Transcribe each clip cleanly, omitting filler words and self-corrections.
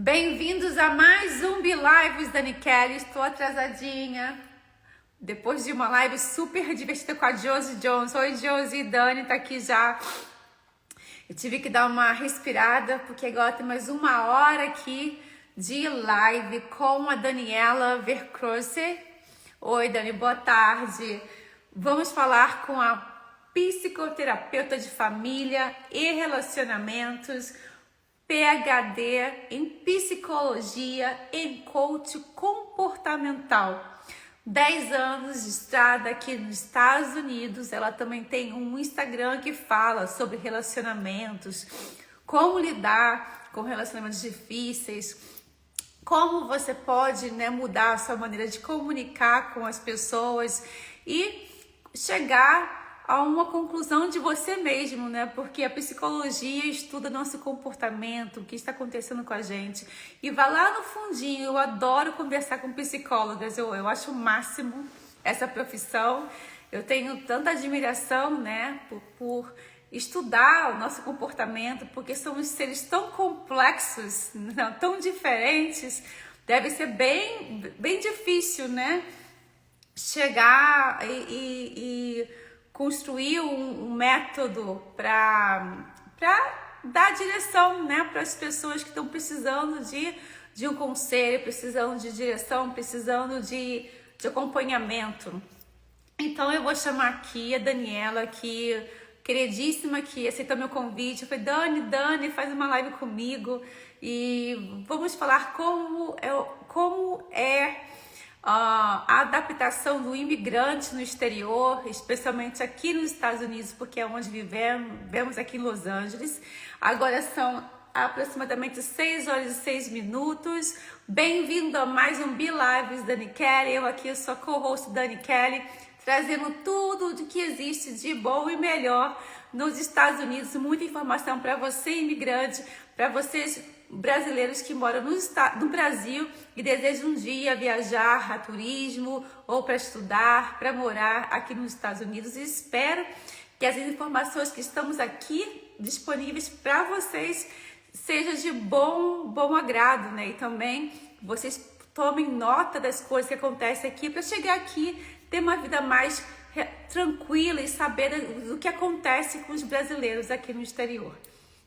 Bem-vindos a mais um Be Lives Dani Kelly. Estou atrasadinha. Depois de uma live super divertida com a Josie Jones. Oi, Josie, Dani tá aqui já. Eu tive que dar uma respirada, porque agora tem mais uma hora aqui de live com a Daniela Vercroce. Oi, Dani, boa tarde. Vamos falar com a psicoterapeuta de família e relacionamentos, PhD em psicologia e coach comportamental. 10 anos de estrada aqui nos Estados Unidos. Ela também tem um Instagram que fala sobre relacionamentos, como lidar com relacionamentos difíceis, como você pode, mudar a sua maneira de comunicar com as pessoas e chegar a uma conclusão de você mesmo, Porque a psicologia estuda nosso comportamento, o que está acontecendo com a gente. E vai lá no fundinho. Eu adoro conversar com psicólogas, eu acho o máximo essa profissão. Eu tenho tanta admiração, por estudar o nosso comportamento, porque somos seres tão complexos, tão diferentes. Deve ser bem difícil, chegar e construir um método para dar direção, para as pessoas que estão precisando de um conselho, precisando de direção, precisando de acompanhamento. Então eu vou chamar aqui a Daniela, que queridíssima, que aceitou meu convite. Eu falei, Dani, faz uma live comigo e vamos falar como é a adaptação do imigrante no exterior, especialmente aqui nos Estados Unidos, porque é onde vivemos aqui em Los Angeles. Agora são aproximadamente 6 horas e 6 minutos. Bem-vindo a mais um Be Lives Dani Kelly. Eu aqui sou a co-host Dani Kelly, trazendo tudo do que existe de bom e melhor nos Estados Unidos. Muita informação para você, imigrante, para vocês brasileiros que moram no Brasil e desejam um dia viajar a turismo ou para estudar, para morar aqui nos Estados Unidos. E espero que as informações que estamos aqui disponíveis para vocês sejam de bom agrado, E também vocês tomem nota das coisas que acontecem aqui para chegar aqui, ter uma vida mais tranquila e saber do que acontece com os brasileiros aqui no exterior.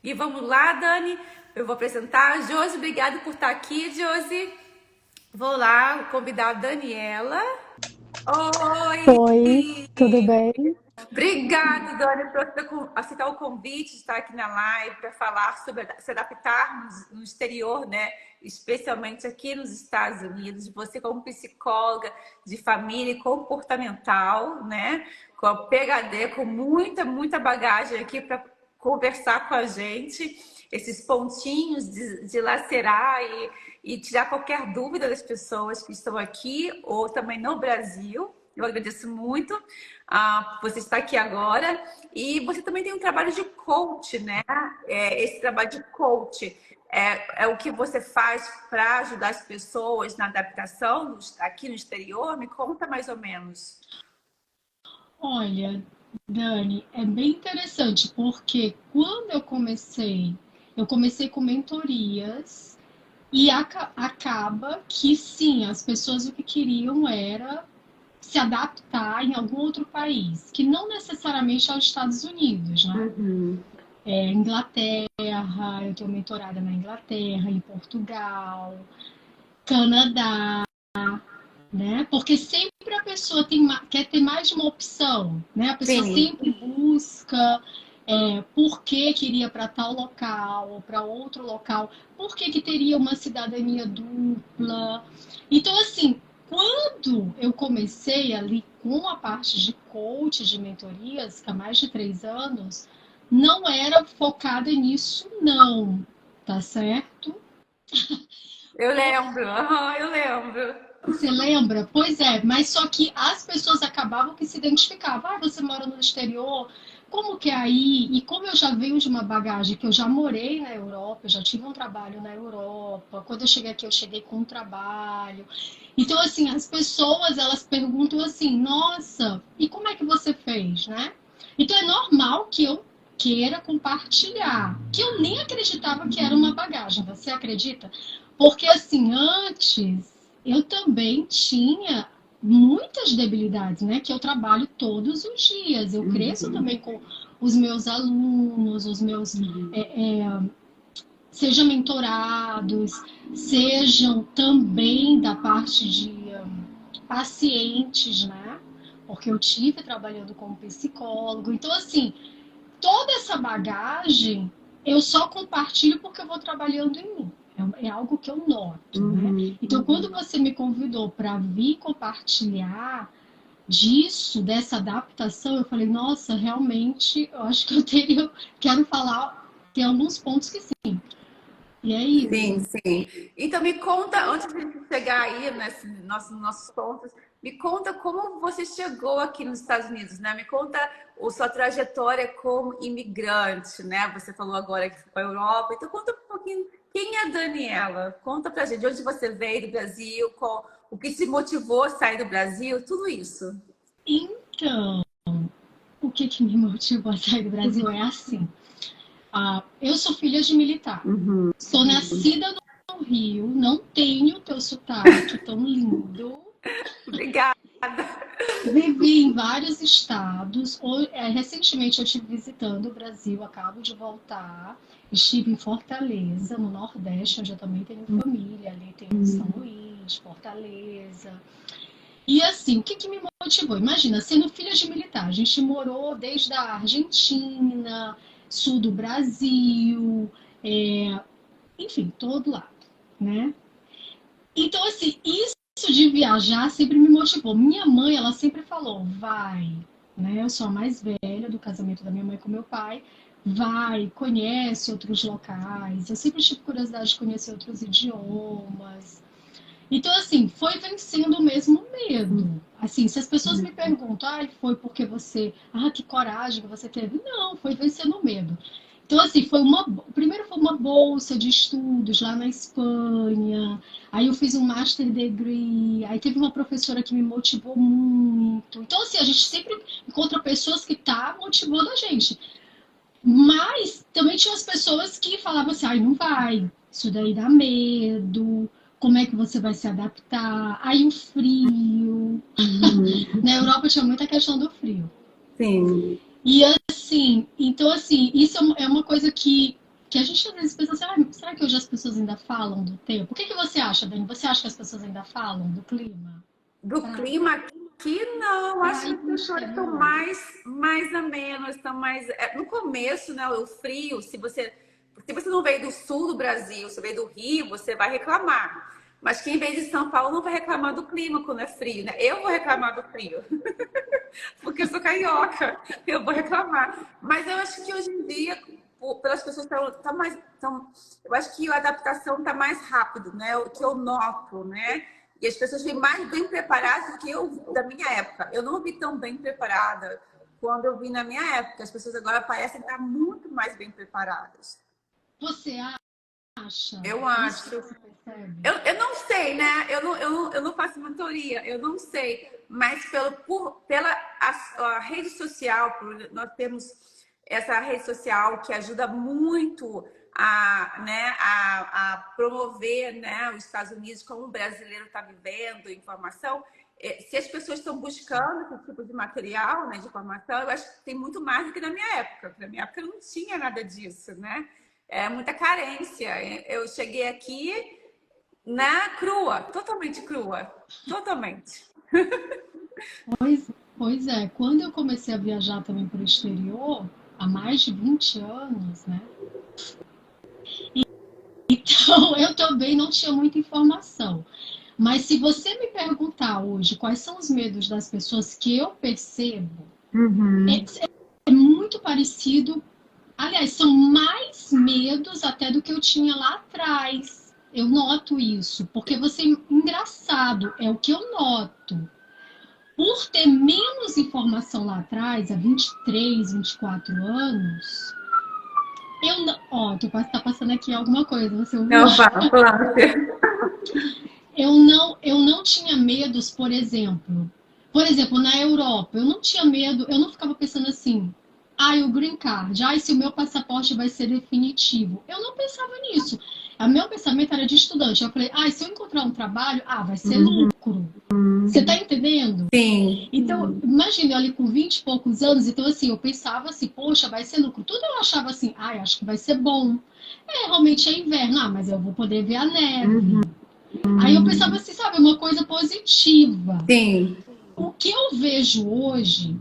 E vamos lá, Dani. Eu vou apresentar a Josi. Obrigada por estar aqui, Josi. Vou lá convidar a Daniela. Oi, tudo bem? Obrigada, Dani, por aceitar o convite de estar aqui na live para falar sobre se adaptar no exterior, Especialmente aqui nos Estados Unidos. Você como psicóloga de família e comportamental, Com a PhD, com muita bagagem aqui para conversar com a gente. Esses pontinhos de lacerar e tirar qualquer dúvida das pessoas que estão aqui ou também no Brasil. Eu agradeço muito por você estar aqui agora. E você também tem um trabalho de coach, Esse trabalho de coach é o que você faz para ajudar as pessoas na adaptação aqui no exterior? Me conta mais ou menos. Olha, Dani, é bem interessante porque quando eu comecei com mentorias e acaba que sim, as pessoas o que queriam era se adaptar em algum outro país, que não necessariamente aos Estados Unidos, Inglaterra, eu estou mentorada na Inglaterra, em Portugal, Canadá, Porque sempre a pessoa quer ter mais de uma opção, A pessoa sempre busca por que queria para tal local ou para outro local, por que teria uma cidadania dupla. Então, assim, quando eu comecei ali com a parte de coach, de mentorias, que há mais de 3 anos, não era focada nisso, não, tá certo? Eu lembro. Você lembra? Pois é, mas só que as pessoas acabavam que se identificavam. Você mora no exterior, como que é aí? E como eu já venho de uma bagagem que eu já morei na Europa, eu já tive um trabalho na Europa. Quando eu cheguei aqui, eu cheguei com um trabalho. Então, assim, as pessoas, elas perguntam assim, nossa, e como é que você fez, Então, é normal que eu queira compartilhar, que eu nem acreditava que era uma bagagem. Você acredita? Porque assim, antes eu também tinha muitas debilidades, né? Que eu trabalho todos os dias. Eu cresço também com os meus alunos, os meus sejam mentorados, sejam também da parte de pacientes, né? Porque eu tive trabalhando como psicólogo. Então, assim, toda essa bagagem eu só compartilho porque eu vou trabalhando em mim. É algo que eu noto, né? Então, quando você me convidou para vir compartilhar disso, dessa adaptação, eu falei, nossa, realmente, eu acho que quero falar, tem alguns pontos que sim. E é isso. Sim, sim. Então me conta, antes de a gente chegar aí nossos pontos, me conta como você chegou aqui nos Estados Unidos, né? Me conta a sua trajetória como imigrante, né? Você falou agora que foi para a Europa, então conta um pouquinho quem é a Daniela? Conta pra gente de onde você veio do Brasil, o que se motivou a sair do Brasil, tudo isso. Então, o que me motivou a sair do Brasil é assim. Eu sou filha de militar. Sou nascida no Rio, não tenho teu sotaque tão lindo. Obrigada. Vivi em vários estados. Recentemente eu estive visitando o Brasil, acabo de voltar. Estive em Fortaleza, no Nordeste, onde eu também tenho família. Ali tem São Luís, Fortaleza. E assim, o que me motivou? Imagina, sendo filha de militar, a gente morou desde a Argentina, sul do Brasil, enfim, todo lado, né? Então, assim, isso de viajar sempre me motivou. Minha mãe, ela sempre falou, vai, né? Eu sou a mais velha do casamento da minha mãe com meu pai, vai, conhece outros locais. Eu sempre tive curiosidade de conhecer outros idiomas. Então, assim, foi vencendo o mesmo medo. Assim, se as pessoas me perguntam, foi porque você, que coragem que você teve. Não, foi vencendo o medo. Então, assim, primeiro foi uma bolsa de estudos lá na Espanha. Aí eu fiz um Master Degree. Aí teve uma professora que me motivou muito. Então, assim, a gente sempre encontra pessoas que tá motivando a gente. Mas também tinha as pessoas que falavam assim, não vai, isso daí dá medo, como é que você vai se adaptar? Aí o frio. Na Europa tinha muita questão do frio. Sim. E assim, então assim, isso é uma coisa que a gente às vezes pensa assim, será que hoje as pessoas ainda falam do tempo? O que você acha, Dani? Você acha que as pessoas ainda falam do clima? Do clima aqui, não. Acho que as pessoas estão mais a menos, estão mais. No começo, né? O frio, se você não veio do sul do Brasil, se veio do Rio, você vai reclamar. Mas quem veio de São Paulo não vai reclamar do clima quando é frio, né? Eu vou reclamar do frio. Porque eu sou carioca, eu vou reclamar. Mas eu acho que hoje em dia, pelas pessoas tá mais. Eu acho que a adaptação está mais rápido, né? O que eu noto, né? E as pessoas vêm mais bem preparadas do que eu da minha época. Eu não vi tão bem preparada quando eu vi na minha época. As pessoas agora parecem estar muito mais bem preparadas. Você acha? Eu acho. Eu não sei, né? Eu não faço mentoria, eu não sei. Mas pela a rede social, nós temos essa rede social que ajuda muito a promover, né, os Estados Unidos, como o brasileiro está vivendo, informação. Se as pessoas estão buscando esse tipo de material, né, de informação, eu acho que tem muito mais do que na minha época. Na minha época não tinha nada disso, né? É muita carência. Eu cheguei aqui crua, totalmente crua, totalmente. Pois é, quando eu comecei a viajar também para o exterior, há mais de 20 anos, né? Então, eu também não tinha muita informação. Mas se você me perguntar hoje quais são os medos das pessoas que eu percebo, é muito parecido. Aliás, são mais medos até do que eu tinha lá atrás. Eu noto isso, porque engraçado, é o que eu noto. Por ter menos informação lá atrás, há 23, 24 anos, eu não. Tá passando aqui alguma coisa, você ouviu? Não, fala. Eu não tinha medos, por exemplo, na Europa, eu não tinha medo, eu não ficava pensando assim, o green card, se o meu passaporte vai ser definitivo. Eu não pensava nisso. meu pensamento era de estudante. Eu falei, se eu encontrar um trabalho, vai ser lucro. Você tá entendendo? Sim. Então, imagina, eu ali com 20 e poucos anos, então assim, eu pensava assim, poxa, vai ser lucro. Tudo eu achava assim, acho que vai ser bom. Realmente é inverno, mas eu vou poder ver a neve. Aí eu pensava assim, sabe, uma coisa positiva. Sim. O que eu vejo hoje,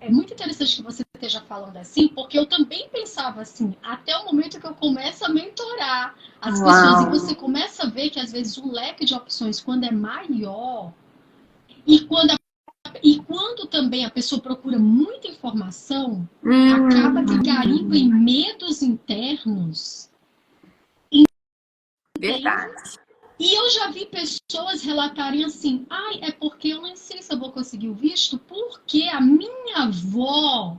é muito interessante que você esteja falando assim, porque eu também pensava assim, até o momento que eu começo a mentorar as pessoas, e você começa a ver que às vezes o leque de opções, quando é maior, e quando também a pessoa procura muita informação, acaba que garimpa em medos internos. Verdade. E eu já vi pessoas relatarem assim, é porque eu não sei se eu vou conseguir o visto, porque a minha avó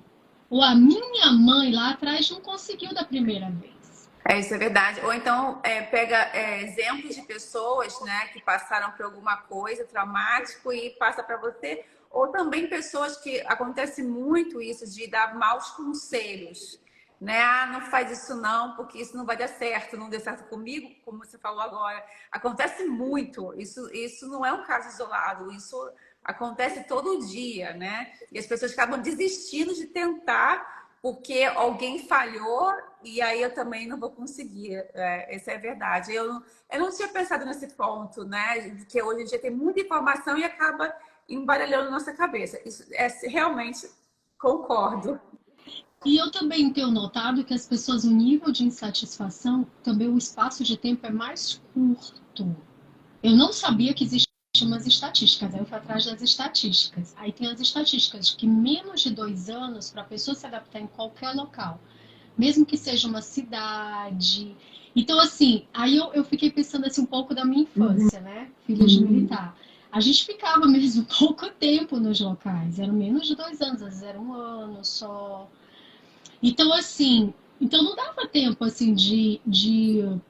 ou a minha mãe lá atrás não conseguiu da primeira vez. Isso é verdade. Ou então pega exemplos de pessoas, né, que passaram por alguma coisa traumático e passa para você. Ou também pessoas que acontece muito isso de dar maus conselhos, né? Não faz isso não, porque isso não vai dar certo, não deu certo comigo, como você falou agora. Acontece muito. Isso não é um caso isolado. Isso acontece todo dia, né? E as pessoas acabam desistindo de tentar porque alguém falhou e aí eu também não vou conseguir. Essa é a verdade. Eu não tinha pensado nesse ponto, né? De que hoje em dia tem muita informação e acaba embaralhando nossa cabeça. Isso realmente concordo. E eu também tenho notado que as pessoas, o nível de insatisfação, também o espaço de tempo é mais curto. Eu não sabia que existiam umas estatísticas, aí eu fui atrás das estatísticas. Aí tem as estatísticas que menos de 2 anos para a pessoa se adaptar em qualquer local, mesmo que seja uma cidade. Então, assim, aí eu fiquei pensando assim um pouco da minha infância, né? Filha de militar. A gente ficava mesmo pouco tempo nos locais, eram menos de 2 anos, às vezes era 1 ano só. Então, assim, então não dava tempo, assim,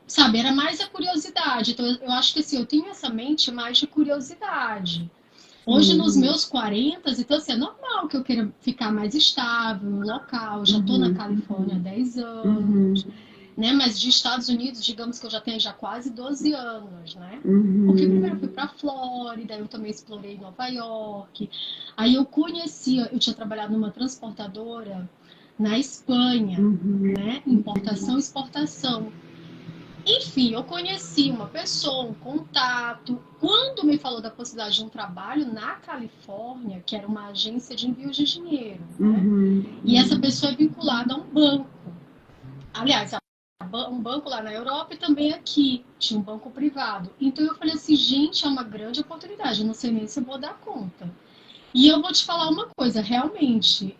sabe, era mais a curiosidade. Então, eu acho que, assim, eu tenho essa mente mais de curiosidade. Hoje, nos meus 40, então, assim, é normal que eu queira ficar mais estável no local. Já estou na Califórnia há 10 anos, né? Mas de Estados Unidos, digamos que eu já tenho já quase 12 anos, né? Porque primeiro eu fui para Flórida, eu também explorei Nova York. Aí eu tinha trabalhado numa transportadora na Espanha, né? Importação e exportação. Enfim, eu conheci uma pessoa, um contato. Quando me falou da possibilidade de um trabalho na Califórnia, que era uma agência de envio de dinheiro, né? E essa pessoa é vinculada a um banco. Aliás, um banco lá na Europa e também aqui. Tinha um banco privado. Então eu falei assim, gente, é uma grande oportunidade. Eu não sei nem se eu vou dar conta. E eu vou te falar uma coisa, realmente,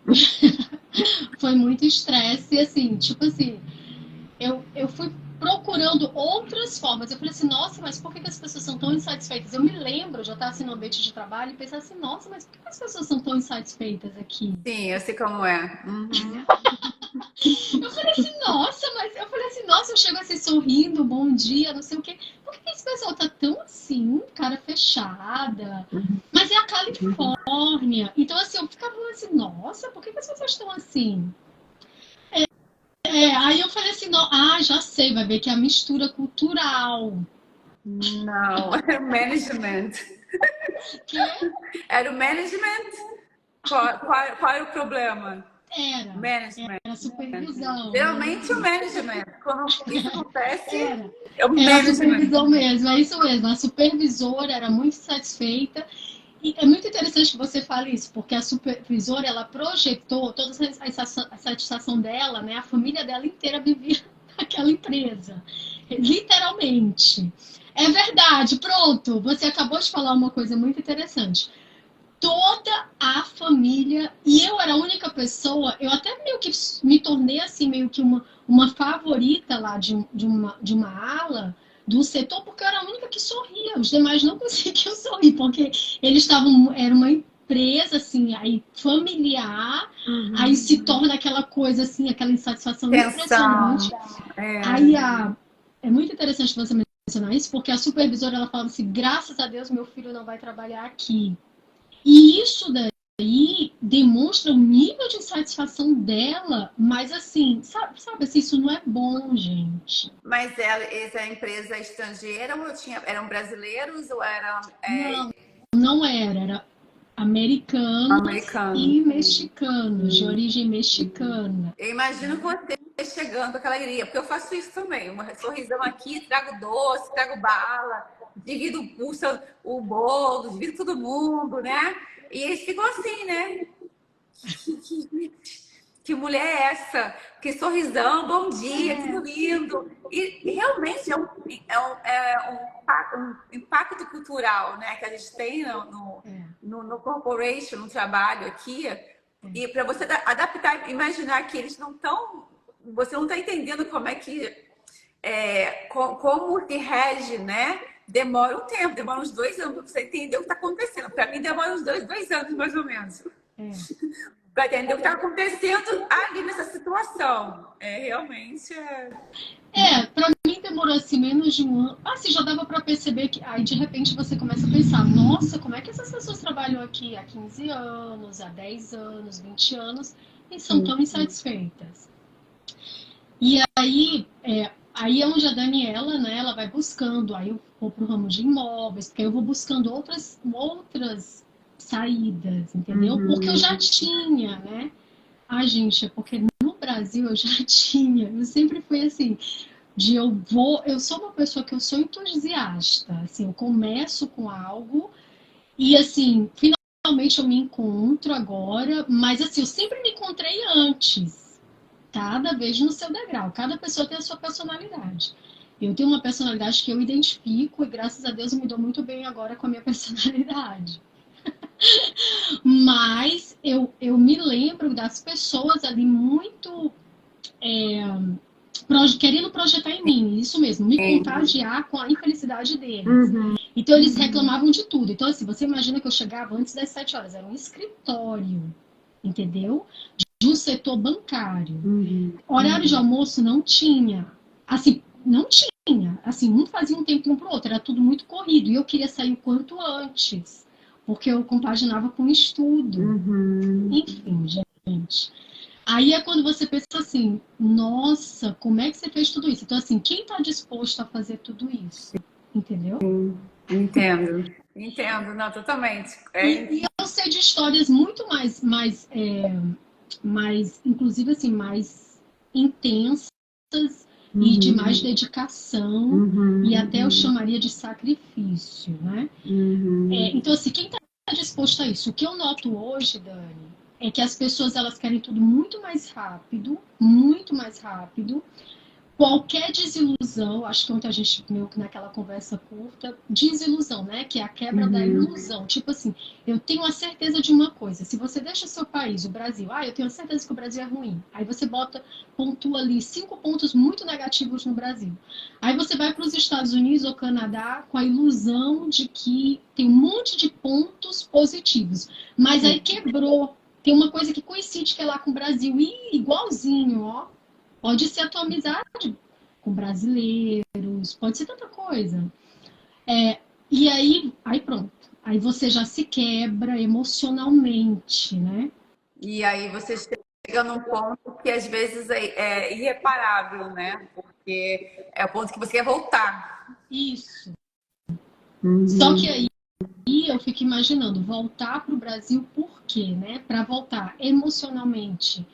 foi muito estresse, e assim, tipo assim, eu fui procurando outras formas. Eu falei assim, nossa, mas por que as pessoas são tão insatisfeitas? Eu me lembro, já estava assim no ambiente de trabalho e pensar assim, nossa, mas por que as pessoas são tão insatisfeitas aqui? Sim, eu sei como é. Eu falei assim, nossa, eu chego assim sorrindo, bom dia, não sei o quê. Por que esse pessoal tá tão assim, cara fechada? Mas é a Califórnia. Então, assim, eu ficava assim, nossa, por que as pessoas estão assim? Aí eu falei assim, já sei, vai ver que é a mistura cultural. Não, era o management. Que Era o management? Qual era o problema? Management. Era supervisão. Geralmente o management. Quando isso acontece, é o Era a management. supervisão mesmo, é isso mesmo. A supervisora era muito satisfeita. E é muito interessante que você fale isso, porque a supervisora, ela projetou toda a satisfação dela, né? A família dela inteira vivia naquela empresa. Literalmente. É verdade, pronto. Você acabou de falar uma coisa muito interessante. Toda a família, e eu era a única pessoa, eu até meio que me tornei assim, meio que uma favorita lá de uma ala do setor, porque eu era a única que sorria, os demais não conseguiam sorrir, porque era uma empresa assim, aí familiar, aí se torna aquela coisa assim, aquela insatisfação impressionante. Aí é muito interessante você mencionar isso, porque a supervisora, ela falava assim, graças a Deus meu filho não vai trabalhar aqui. E isso daí demonstra o nível de insatisfação dela, mas assim, sabe assim, isso não é bom, gente. Mas essa empresa estrangeira ou eram brasileiros ou eram Não, não era americanos americanos? e mexicanos, de origem mexicana. Eu imagino você chegando com aquela alegria, porque eu faço isso também. Um sorrisão aqui, trago doce, trago bala, divido o bolo, divido todo mundo, né? E eles ficam assim, né? Que mulher é essa? Que sorrisão, bom dia, tudo lindo. E realmente um impacto cultural, né, que a gente tem no corporation, no trabalho aqui. E para você adaptar, imaginar que eles não estão. Você não está entendendo como é que. Como se rege, né? Demora um tempo, demora uns 2 anos para você entender o que está acontecendo. Para mim, demora uns 2 anos, mais ou menos. Para entender o que está acontecendo ali nessa situação. Realmente. Para mim demorou assim menos de um ano. Assim, já dava para perceber que aí de repente você começa a pensar, nossa, como é que essas pessoas trabalham aqui há 15 anos, há 10 anos, 20 anos e são tão insatisfeitas. E aí é onde a Daniela, né, ela vai buscando, aí eu vou pro ramo de imóveis, porque eu vou buscando outras saídas, entendeu? Porque eu já tinha, né? Ah, gente, é porque no Brasil eu já tinha, eu sempre fui assim, eu sou uma pessoa que eu sou entusiasta, assim, eu começo com algo e assim, finalmente eu me encontro agora, mas assim, eu sempre me encontrei antes, cada vez no seu degrau, cada pessoa tem a sua personalidade. Eu tenho uma personalidade que eu identifico e graças a Deus eu me dou muito bem agora com a minha personalidade. Mas eu me lembro das pessoas ali muito querendo projetar em mim, isso mesmo, me contagiar com a infelicidade deles. Então eles reclamavam de tudo. Então assim, você imagina que eu chegava antes das 7 horas, era um escritório, entendeu? De um setor bancário. Horário de almoço não tinha. Assim, não tinha. Assim, um fazia um tempo um pro outro, era tudo muito corrido. E eu queria sair o quanto antes, porque eu compaginava com o estudo. Enfim, gente. Aí é quando você pensa assim, nossa, como é que você fez tudo isso? Então, assim, quem está disposto a fazer tudo isso? Entendeu? Entendo, não, totalmente. E eu sei de histórias muito mais, inclusive assim, mais intensas e de mais dedicação e até eu chamaria de sacrifício, né? Então, assim, quem está disposto a isso? O que eu noto hoje, Dani, é que as pessoas elas querem tudo muito mais rápido, muito mais rápido. Qualquer desilusão, acho que ontem a gente meio que naquela conversa curta, desilusão, né? Que é a quebra da ilusão. Tipo assim, eu tenho a certeza de uma coisa. Se você deixa seu país, o Brasil, eu tenho a certeza que o Brasil é ruim. Aí você pontua ali 5 pontos muito negativos no Brasil. Aí você vai para os Estados Unidos ou Canadá com a ilusão de que tem um monte de pontos positivos. Mas aí quebrou. Tem uma coisa que coincide que é lá com o Brasil. E igualzinho, ó. Pode ser a tua amizade com brasileiros, pode ser tanta coisa. E aí pronto. Aí você já se quebra emocionalmente, né? E aí você chega num ponto que às vezes é irreparável, né? Porque é o ponto que você quer voltar. Isso. Só que aí eu fico imaginando, voltar para o Brasil por quê, né? Para voltar emocionalmente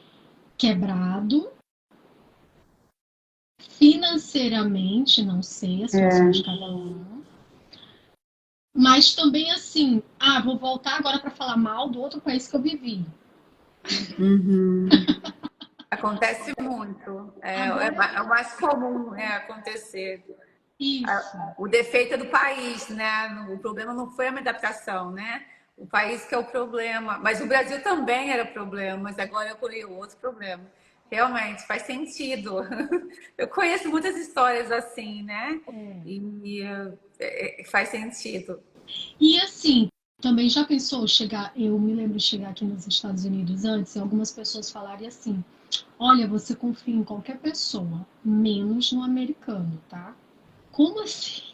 quebrado, financeiramente, não sei, a situação de cada um. Mas também assim, vou voltar agora para falar mal do outro país que eu vivi. Acontece muito. É o mais comum acontecer. Isso. O defeito é do país, né? O problema não foi a minha adaptação, né? O país que é o problema. Mas o Brasil também era problema, mas agora eu colhei outro problema. Realmente, faz sentido. Eu conheço muitas histórias assim, né? E faz sentido. E assim, também já pensou eu me lembro de chegar aqui nos Estados Unidos antes e algumas pessoas falarem assim, olha, você confia em qualquer pessoa, menos no americano, tá? Como assim?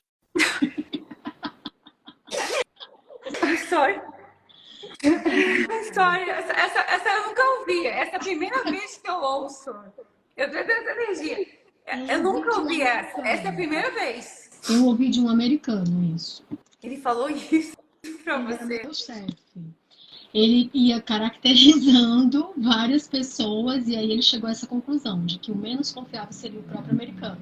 História. Essa eu nunca ouvi. Essa é a primeira vez que eu ouço. Eu tenho essa energia. Eu Eu ouvi nunca de um ouvi essa. Essa é a americano. primeira vez. Eu ouvi de um americano isso. Ele falou isso pra Ele era você. meu chefe. Ele ia caracterizando várias pessoas e aí ele chegou a essa conclusão de que o menos confiável seria o próprio americano.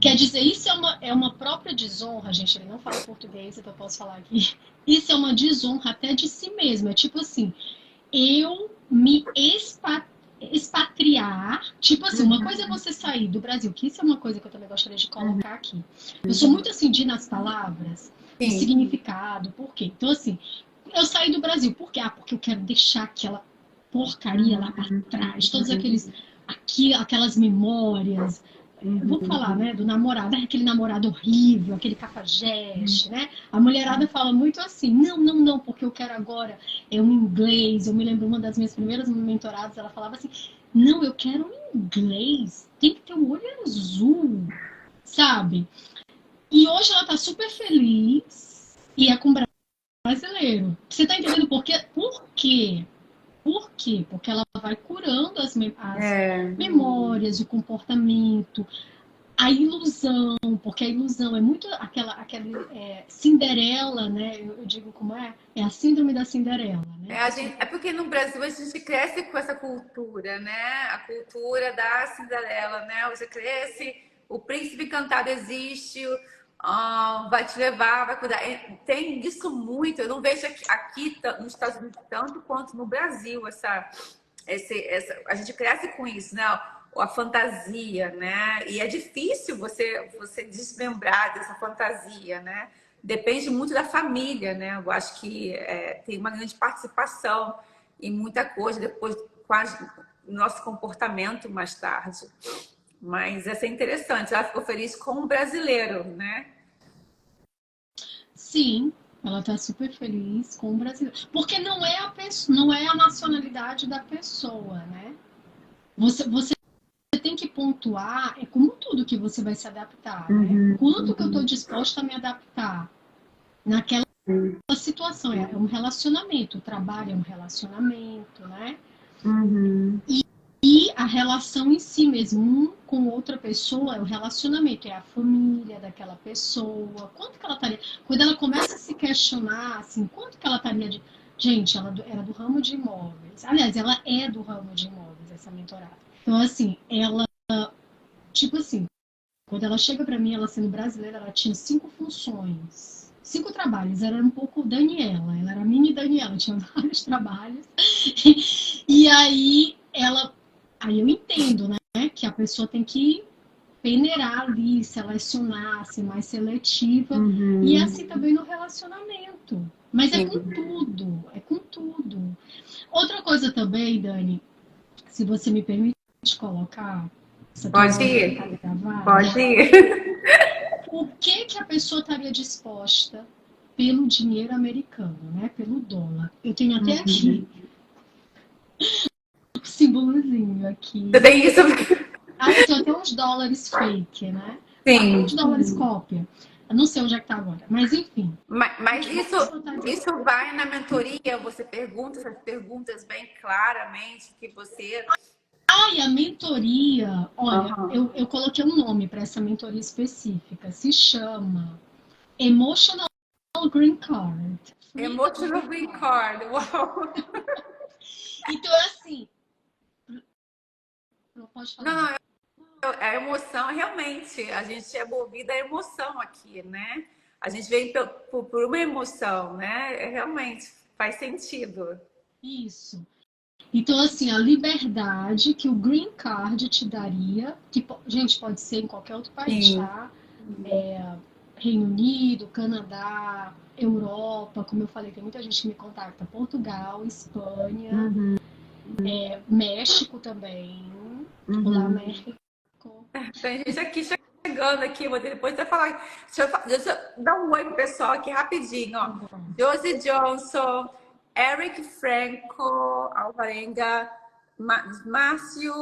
Quer dizer, isso é uma própria desonra, gente. Ele não fala português, então eu posso falar aqui. Isso é uma desonra até de si mesmo. É tipo assim, eu me expatriar. Tipo assim, uma coisa é você sair do Brasil, que isso é uma coisa que eu também gostaria de colocar aqui. Eu sou muito assim de nas palavras, do Sim. significado, por quê? Então, assim, eu saí do Brasil, por quê? Ah, porque eu quero deixar aquela porcaria lá para trás, todos aquelas memórias. Vou falar, né, do namorado, aquele namorado horrível, aquele cafajeste, né? A mulherada fala muito assim, não, não, não, porque eu quero agora um inglês. Eu me lembro uma das minhas primeiras mentoradas, ela falava assim, não, eu quero um inglês, tem que ter um olho azul, sabe? E hoje ela tá super feliz e é com brasileiro. Você tá entendendo por quê? Por quê? Por quê? Porque ela vai curando as É. memórias, o comportamento, a ilusão, porque a ilusão é muito aquela Cinderela, né? Eu digo como é? É a síndrome da Cinderela, né? É porque no Brasil a gente cresce com essa cultura, né? A cultura da Cinderela, né? Você cresce, o príncipe encantado existe, vai te levar, vai cuidar. Tem isso muito, eu não vejo aqui nos Estados Unidos tanto quanto no Brasil, a gente cresce com isso, né? A fantasia, né? E é difícil você desmembrar dessa fantasia, né? Depende muito da família, né? Eu acho que tem uma grande participação em muita coisa depois com nosso comportamento mais tarde. Mas essa é interessante. Ela ficou feliz com o brasileiro, né? Sim, ela tá super feliz com o brasileiro. Porque não é a pessoa, não é a nacionalidade da pessoa, né? Você tem que pontuar, é como tudo que você vai se adaptar, né? Quanto que eu tô disposta a me adaptar naquela situação? É um relacionamento, o trabalho é um relacionamento, né? E a relação em si mesmo, um com outra pessoa, é o relacionamento, é a família daquela pessoa. Quanto que ela estaria. Quando ela começa a se questionar, assim, quanto que ela estaria de. Gente, ela era do ramo de imóveis. Aliás, ela é do ramo de imóveis, essa mentorada. Então, assim, ela, tipo assim, quando ela chega para mim, ela sendo brasileira, ela tinha 5 funções. 5 trabalhos, ela era um pouco Daniela, ela era mini Daniela, tinha vários trabalhos. E aí eu entendo, né, que a pessoa tem que peneirar ali, selecionar, ser mais seletiva. E é assim também no relacionamento. Mas é com tudo, é com tudo. Outra coisa também, Dani, se você me permite colocar, essa Pode conversa ir. está gravada, Pode ir. o que a pessoa estaria disposta pelo dinheiro americano, né? Pelo dólar. Eu tenho até aqui um símbolozinho aqui. Você tem isso? Ah, eu tenho até uns dólares fake, né? Sim. Uns dólares cópia. Eu não sei onde é que tá agora. Mas enfim. Mas A pessoa estaria... isso vai na mentoria, você pergunta essas perguntas bem claramente que você. Ah, e a mentoria, olha, eu coloquei um nome para essa mentoria específica. Se chama Emotional Green Card. Emotional Green Card. Uau! Então, é assim. Não pode falar. Não, a emoção, realmente, a gente é movida à emoção aqui, né? A gente vem por uma emoção, né? Realmente faz sentido. Isso. Então, assim, a liberdade que o Green Card te daria, que, gente, pode ser em qualquer outro país, Sim. tá? Reino Unido, Canadá, Europa, como eu falei, tem muita gente que me contacta, Portugal, Espanha, México também. Olá, México. Tem gente aqui chegando aqui, vou depois você falar. Deixa eu dar um oi pro pessoal aqui rapidinho, ó. Josie Johnson, Eric Franco, Alvarenga, Márcio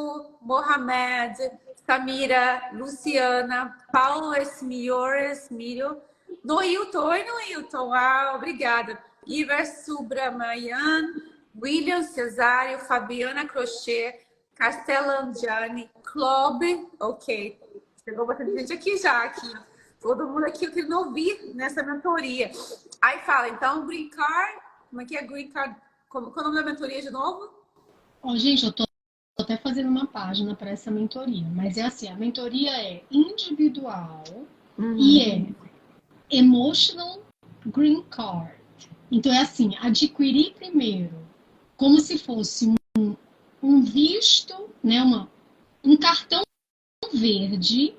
Mohamed, Samira, Luciana, Paulo Esmilho, Noilton, oi Noilton, obrigada. Iver Subramanian, William Cesário, Fabiana Crochet, Castellangiani, Club, ok. Chegou bastante gente aqui já, aqui. Todo mundo aqui eu querendo ouvir nessa mentoria. Aí fala, então, Green Card, como é que é Green Card? Qual é o nome da mentoria de novo? Ó, gente, eu tô até fazendo uma página para essa mentoria, mas é assim, a mentoria é individual e é Emotional Green Card. Então é assim, adquirir primeiro, como se fosse um visto, né, um cartão verde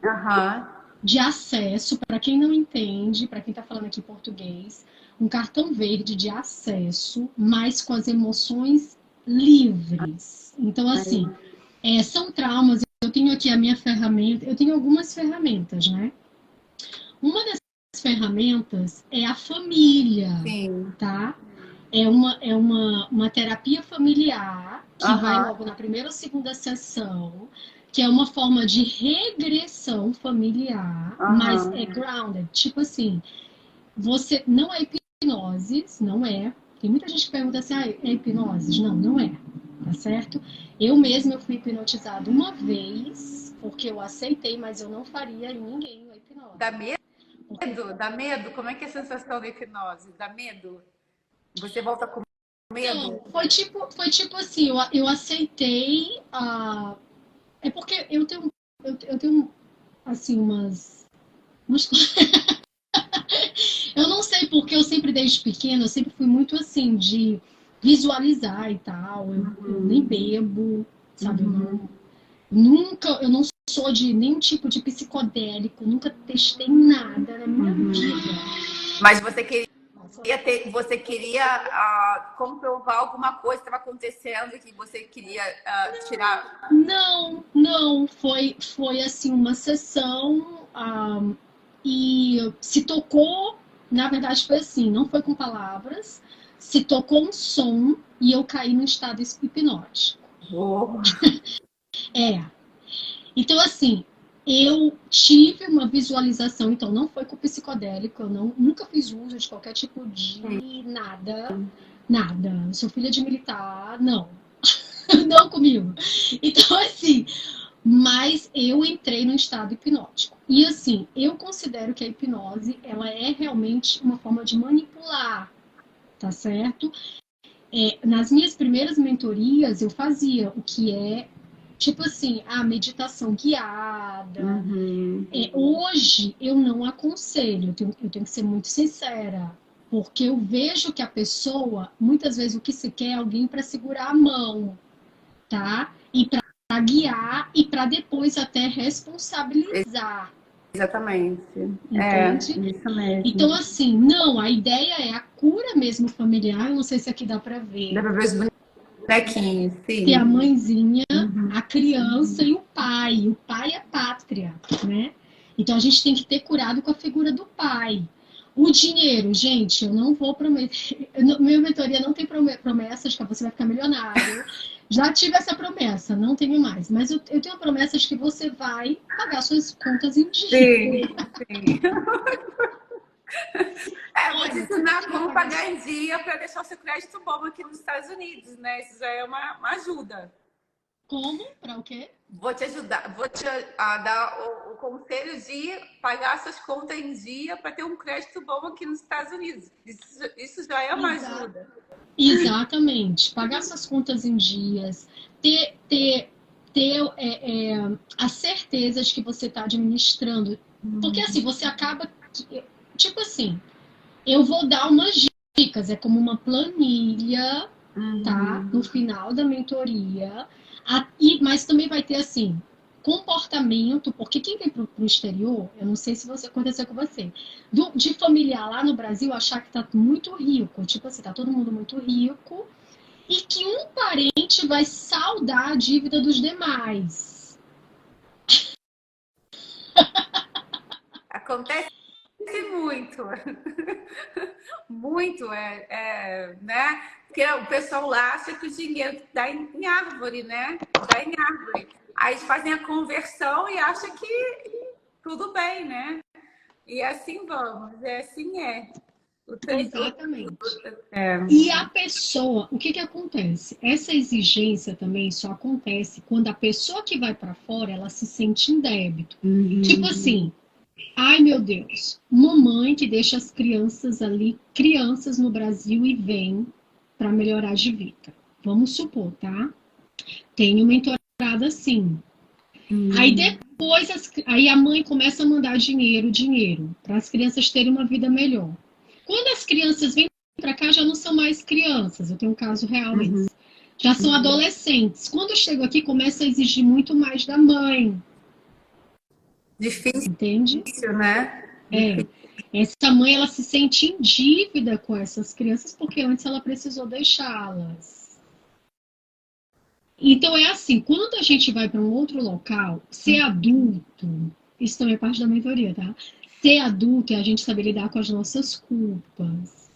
de acesso, para quem não entende, para quem está falando aqui português, um cartão verde de acesso, mas com as emoções livres. Então, assim, são traumas. Eu tenho aqui a minha ferramenta, eu tenho algumas ferramentas, né? Uma das ferramentas é a família, Sim. tá? É uma terapia familiar que vai logo na primeira ou segunda sessão, que é uma forma de regressão familiar, mas é grounded. Tipo assim, você não é hipnose, não é. Tem muita gente que pergunta assim, é hipnose? Não, não é. Tá certo? Eu mesma fui hipnotizada uma vez, porque eu aceitei, mas eu não faria em ninguém a hipnose. Dá medo? Dá medo? Como é que é a sensação da hipnose? Dá medo? Você volta com medo? Não, foi tipo assim, eu aceitei. É porque eu tenho assim, umas eu não sei porque eu sempre, desde pequena, eu sempre fui muito assim, de visualizar e tal. Eu nem bebo, sabe? Eu não sou de nenhum tipo de psicodélico, nunca testei nada na minha vida. Mas você queria comprovar alguma coisa que estava acontecendo que você queria tirar? Não, foi assim uma sessão e se tocou, na verdade foi assim, não foi com palavras, se tocou um som e eu caí no estado hipnótico. Oh. Então assim, eu tive uma visualização, então não foi com psicodélico, eu nunca fiz uso de qualquer tipo de nada. Eu sou filha de militar, não. Não comigo. Então, assim, mas eu entrei no estado hipnótico. E assim, eu considero que a hipnose, ela é realmente uma forma de manipular, tá certo? Nas minhas primeiras mentorias, eu fazia o que é, tipo assim, a meditação guiada. Hoje, eu não aconselho, eu tenho que ser muito sincera, porque eu vejo que a pessoa, muitas vezes, o que se quer é alguém para segurar a mão, tá? E para guiar e para depois até responsabilizar. Exatamente. Entende? Isso mesmo. Então, assim, não, a ideia é a cura mesmo familiar. Eu não sei se aqui dá para ver. Dá para ver os bonequinhos, sim. Tem a mãezinha, a criança e o pai. O pai é a pátria, né? Então a gente tem que ter cuidado com a figura do pai. O dinheiro, gente, eu não vou prometer. Minha mentoria não tem promessa de que você vai ficar milionário. Já tive essa promessa, não tenho mais. Mas eu tenho a promessa de que você vai pagar suas contas em dia. Sim. Vou te ensinar como pagar em dia para deixar o seu crédito bom aqui nos Estados Unidos, né? Isso já é uma ajuda. Como? Para o quê? Vou te ajudar, vou te dar o conselho de pagar suas contas em dia para ter um crédito bom aqui nos Estados Unidos. Isso já é uma ajuda. Exatamente. Pagar suas contas em dias, ter a certeza de que você está administrando. Porque assim, você acaba. Tipo assim, eu vou dar umas dicas, é como uma planilha, tá? No final da mentoria. Mas também vai ter assim, comportamento, porque quem vem pro exterior, eu não sei se aconteceu com você, de familiar lá no Brasil achar que tá muito rico, tipo assim, tá todo mundo muito rico, e que um parente vai saldar a dívida dos demais. Acontece muito. Muito, né? Porque o pessoal lá acha que o dinheiro dá em árvore, né? Dá em árvore. Aí eles fazem a conversão e acham que tudo bem, né? E assim vamos, assim é. Exatamente. É. E a pessoa, o que que acontece? Essa exigência também só acontece quando a pessoa que vai para fora, ela se sente em débito. Tipo assim, ai meu Deus, uma mãe que deixa as crianças ali, crianças no Brasil e vem para melhorar de vida. Vamos supor, tá? Tem uma mentorada assim. Aí depois, aí a mãe começa a mandar dinheiro, para as crianças terem uma vida melhor. Quando as crianças vêm para cá, já não são mais crianças, eu tenho um caso real mesmo. Já são adolescentes. Quando chegam aqui, começa a exigir muito mais da mãe. Difícil, Entende? né? É. Essa mãe, ela se sente em dívida com essas crianças, porque antes ela precisou deixá-las. Então é assim, quando a gente vai para um outro local, ser adulto, isso também é parte da mentoria, tá? Ser adulto é a gente saber lidar com as nossas culpas.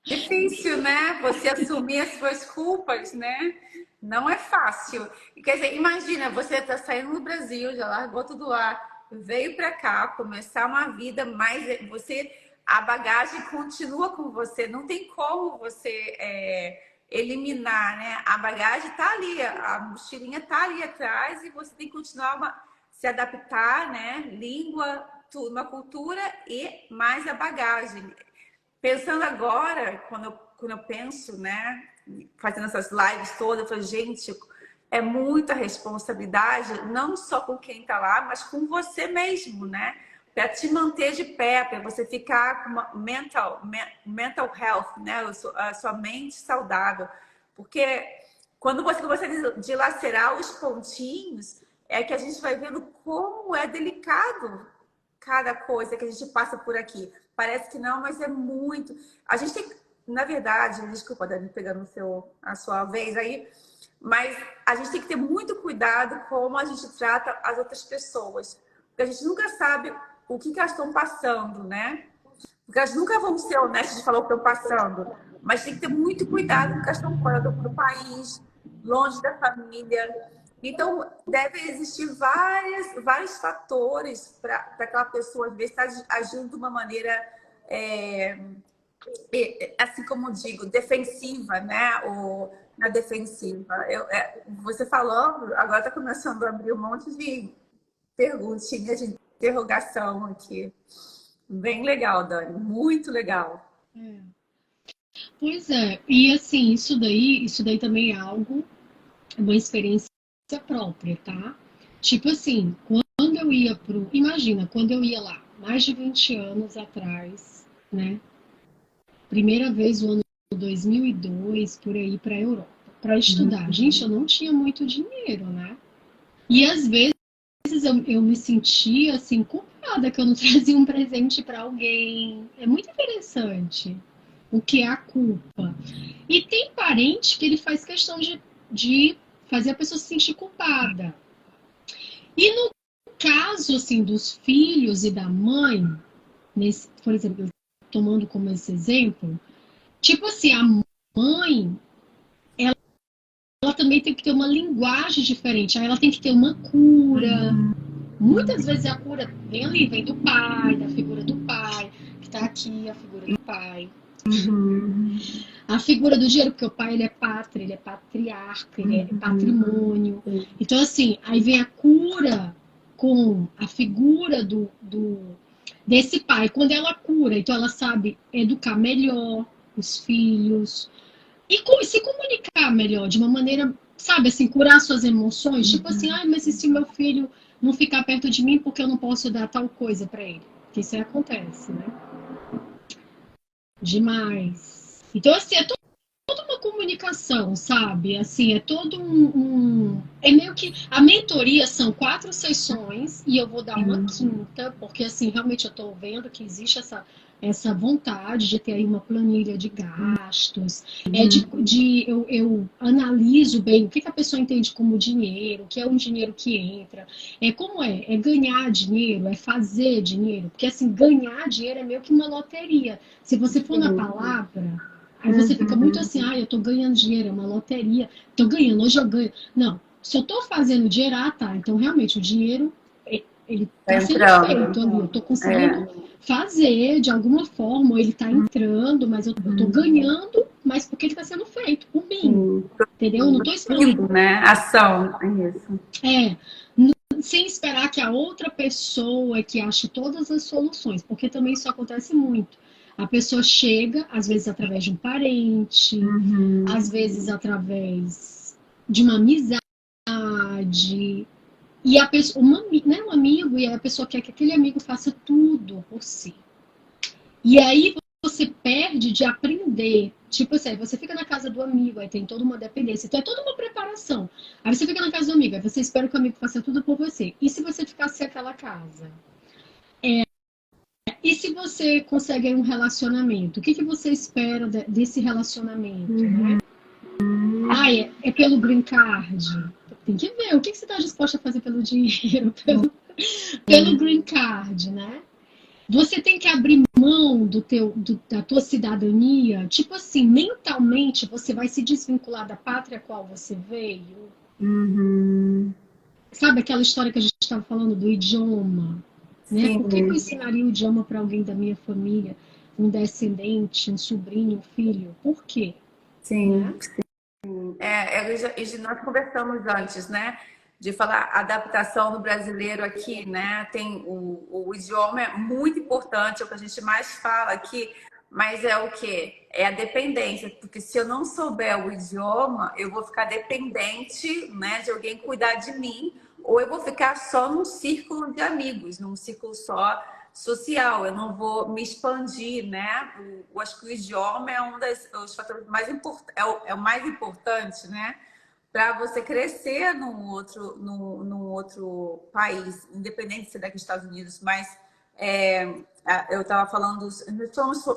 Difícil, né? Você assumir as suas culpas, né? Não é fácil. Quer dizer, imagina, você está saindo do Brasil, já largou tudo lá, veio para cá, começar uma vida, mas você, a bagagem continua com você. Não tem como você eliminar, né? A bagagem está ali, a mochilinha está ali atrás e você tem que continuar se adaptar, né? Língua, uma cultura e mais a bagagem. Pensando agora, quando eu penso, né, fazendo essas lives todas, eu falo, gente, é muita responsabilidade, não só com quem está lá, mas com você mesmo, né? Para te manter de pé, para você ficar com uma mental health, né? A sua mente saudável. Porque quando você começa a dilacerar os pontinhos, é que a gente vai vendo como é delicado cada coisa que a gente passa por aqui. Parece que não, mas é muito. A gente tem, na verdade, desculpa, Dani, pegando a sua vez aí, mas a gente tem que ter muito cuidado como a gente trata as outras pessoas. Porque a gente nunca sabe o que elas estão passando, né? Porque elas nunca vão ser honestas de falar o que estão passando. Mas tem que ter muito cuidado porque elas estão fora do país, longe da família. Então, deve existir vários fatores para aquela pessoa, às vezes, estar agindo de uma maneira, assim como eu digo, defensiva, né? Ou na defensiva. Você falando, agora está começando a abrir um monte de perguntinhas de interrogação aqui. Bem legal, Dani. Muito legal. Pois é, e assim, isso daí também é algo, uma experiência própria, tá? Tipo assim, quando eu ia imagina, quando eu ia lá, mais de 20 anos atrás, né? Primeira vez no ano 2002, por aí, para a Europa, para estudar. Gente, eu não tinha muito dinheiro, né? E às vezes eu me sentia assim, culpada que eu não trazia um presente para alguém. É muito interessante o que é a culpa. E tem parente que ele faz questão de fazer a pessoa se sentir culpada. E no caso, assim, dos filhos e da mãe, por exemplo, tomando como esse exemplo, tipo assim, a mãe, ela também tem que ter uma linguagem diferente, aí ela tem que ter uma cura. Muitas vezes a cura vem ali, vem do pai, da figura do pai, que tá aqui, a figura do pai. A figura do dinheiro, porque o pai ele é pátria, ele é patriarca, ele é patrimônio. Então, assim, aí vem a cura com a figura desse pai. Quando ela cura, então ela sabe educar melhor os filhos e se comunicar melhor, de uma maneira, sabe, assim, curar suas emoções. Tipo assim, mas e se meu filho não ficar perto de mim porque eu não posso dar tal coisa para ele? Porque isso aí acontece, né? Demais. Então, assim, é toda uma comunicação, sabe? Assim, é todo É meio que... A mentoria são 4 sessões e eu vou dar uma quinta, porque, assim, realmente eu tô vendo que existe essa vontade de ter aí uma planilha de gastos. Eu analiso bem o que a pessoa entende como dinheiro, o que é um dinheiro que entra. Como é ganhar dinheiro, é fazer dinheiro. Porque, assim, ganhar dinheiro é meio que uma loteria. Se você for na palavra, aí você fica muito assim, eu tô ganhando dinheiro, é uma loteria, tô ganhando, hoje eu ganho. Não, se eu tô fazendo dinheiro, tá, então realmente o dinheiro ele Tá está sendo feito ali, eu entrando. estou conseguindo fazer de alguma forma, ou ele está entrando, mas eu estou ganhando, mas porque ele está sendo feito por mim, entendeu? Eu não estou esperando. Produzindo, né? Ação, é isso. É, sem esperar que a outra pessoa que ache todas as soluções, porque também isso acontece muito. A pessoa chega, às vezes através de um parente, às vezes através de uma amizade, e a pessoa, né, um amigo, e a pessoa quer que aquele amigo faça tudo por si. E aí você perde de aprender. Tipo assim, você fica na casa do amigo, aí tem toda uma dependência. Então é toda uma preparação. Aí você fica na casa do amigo, aí você espera que o amigo faça tudo por você. E se você ficar sem aquela casa? E se você consegue um relacionamento? O que você espera desse relacionamento? Né? Ah, é pelo green card? Tem que ver. O que você está disposto a fazer pelo dinheiro? Pelo green card, né? Você tem que abrir mão da tua cidadania. Tipo assim, mentalmente você vai se desvincular da pátria a qual você veio. Sabe aquela história que a gente estava falando do idioma? Né? Por que eu ensinaria o idioma para alguém da minha família? Um descendente, um sobrinho, um filho? Por quê? Sim, né? Sim. Nós conversamos antes, né? De falar adaptação do brasileiro aqui, né? Tem o idioma é muito importante, é o que a gente mais fala aqui, mas é o quê? É a dependência, porque se eu não souber o idioma, eu vou ficar dependente, né, de alguém cuidar de mim, ou eu vou ficar só num círculo de amigos, num círculo só social, eu não vou me expandir, né? Eu acho que o idioma é um dos fatores mais importantes, é o mais importante, né? Para você crescer num outro país, independente de ser daqui dos Estados Unidos, mas eu estava falando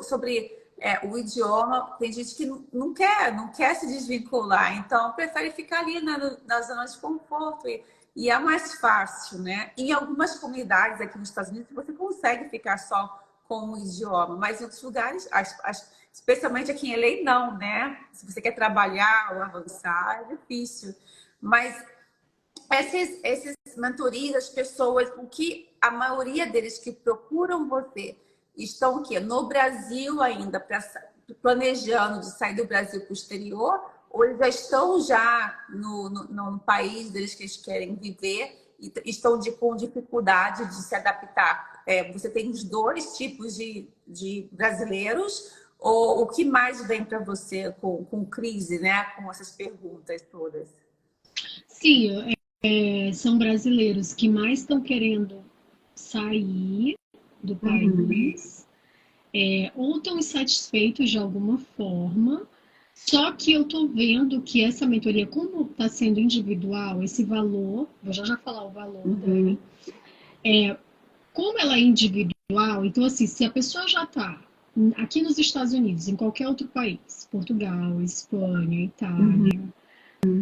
sobre o idioma. Tem gente que não quer se desvincular, então prefere ficar ali na zona de conforto e é mais fácil, né? Em algumas comunidades aqui nos Estados Unidos você consegue ficar só com o idioma, mas em outros lugares, especialmente aqui em LA, não, né? Se você quer trabalhar ou avançar, é difícil. Mas esses mentorias, as pessoas, o que a maioria deles que procuram você estão o quê? No Brasil ainda, planejando de sair do Brasil para o exterior, ou eles já estão no país deles que eles querem viver e estão com dificuldade de se adaptar. Você tem os dois tipos de brasileiros, ou o que mais vem para você com crise, né? Com essas perguntas todas? Sim, são brasileiros que mais estão querendo sair do país, ou estão insatisfeitos de alguma forma. Só que eu estou vendo que essa mentoria, como está sendo individual, esse valor, vou já falar o valor dela, como ela é individual, então assim, se a pessoa já está aqui nos Estados Unidos, em qualquer outro país, Portugal, Espanha, Itália,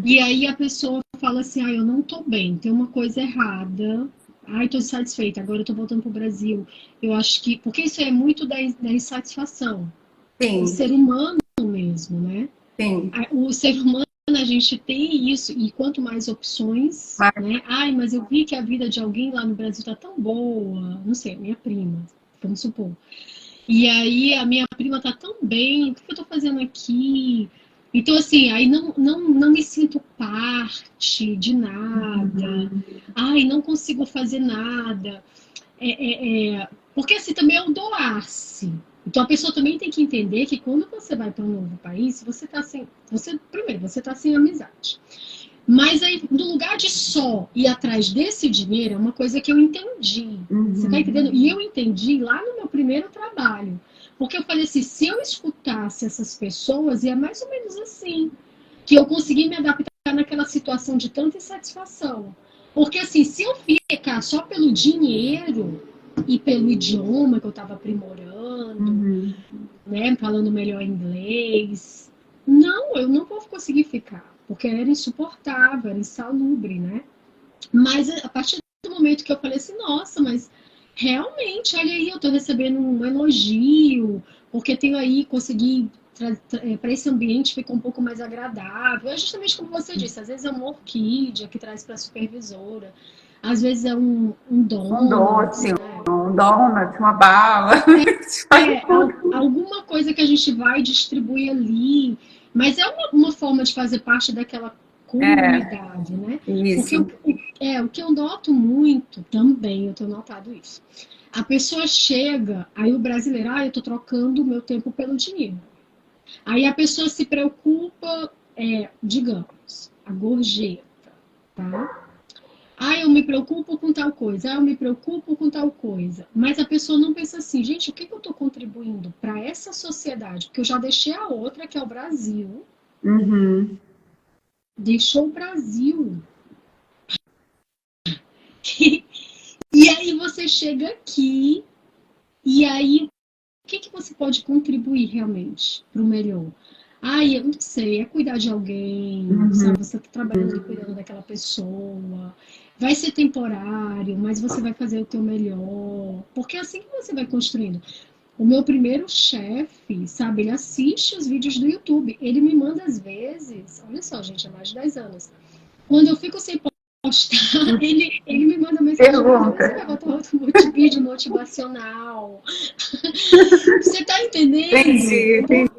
e aí a pessoa fala assim, eu não estou bem, tem uma coisa errada, estou insatisfeita, agora eu estou voltando para o Brasil. Eu acho que, porque isso é muito da insatisfação. Sim. O ser humano mesmo, né? Sim. O ser humano, a gente tem isso, e quanto mais opções, né? Mas eu vi que a vida de alguém lá no Brasil tá tão boa, não sei, minha prima, vamos supor. E aí a minha prima tá tão bem, o que eu tô fazendo aqui? Então, assim, aí não me sinto parte de nada. Não consigo fazer nada. Porque assim também é um doar-se. Então a pessoa também tem que entender que quando você vai para um novo país, você está sem. Primeiro, você está sem amizade. Mas aí, no lugar de só ir atrás desse dinheiro, é uma coisa que eu entendi. Você tá entendendo? E eu entendi lá no meu primeiro trabalho. Porque eu falei assim, se eu escutasse essas pessoas, é mais ou menos assim. Que eu consegui me adaptar naquela situação de tanta insatisfação. Porque assim, se eu ficar só pelo dinheiro e pelo idioma que eu estava aprimorando, né, falando melhor inglês, eu não vou conseguir ficar, porque era insuportável, era insalubre, né? Mas a partir do momento que eu falei assim, nossa, mas realmente, olha aí, eu estou recebendo um elogio, porque tenho aí, consegui para esse ambiente ficar um pouco mais agradável. É justamente como você disse, às vezes é uma orquídea que traz para a supervisora. Às vezes é um Um donut, doce, né? um donut, uma bala. Faz tudo. Alguma coisa que a gente vai distribuir ali, mas é uma forma de fazer parte daquela É, comunidade, né? Porque isso. o que eu noto muito também, eu tenho notado isso. A pessoa chega, aí o brasileiro, eu tô trocando o meu tempo pelo dinheiro. Aí a pessoa se preocupa, digamos, a gorjeta, tá? Eu me preocupo com tal coisa, eu me preocupo com tal coisa. Mas a pessoa não pensa assim, gente, o que eu estou contribuindo para essa sociedade? Porque eu já deixei a outra, que é o Brasil, Uhum. deixou o Brasil. E aí você chega aqui, e aí o que você pode contribuir realmente para o melhor? Eu não sei, é cuidar de alguém, Uhum. sabe? Você está trabalhando e cuidando daquela pessoa. Vai ser temporário, mas você vai fazer o teu melhor. Porque é assim que você vai construindo. O meu primeiro chefe, sabe, ele assiste os vídeos do YouTube. Ele me manda às vezes, olha só, gente, há mais de 10 anos. Quando eu fico sem postar, ele me manda mensagem, quando Pergunta. você vai botar outro vídeo motivacional? Você tá Entendi, entendendo? entendi.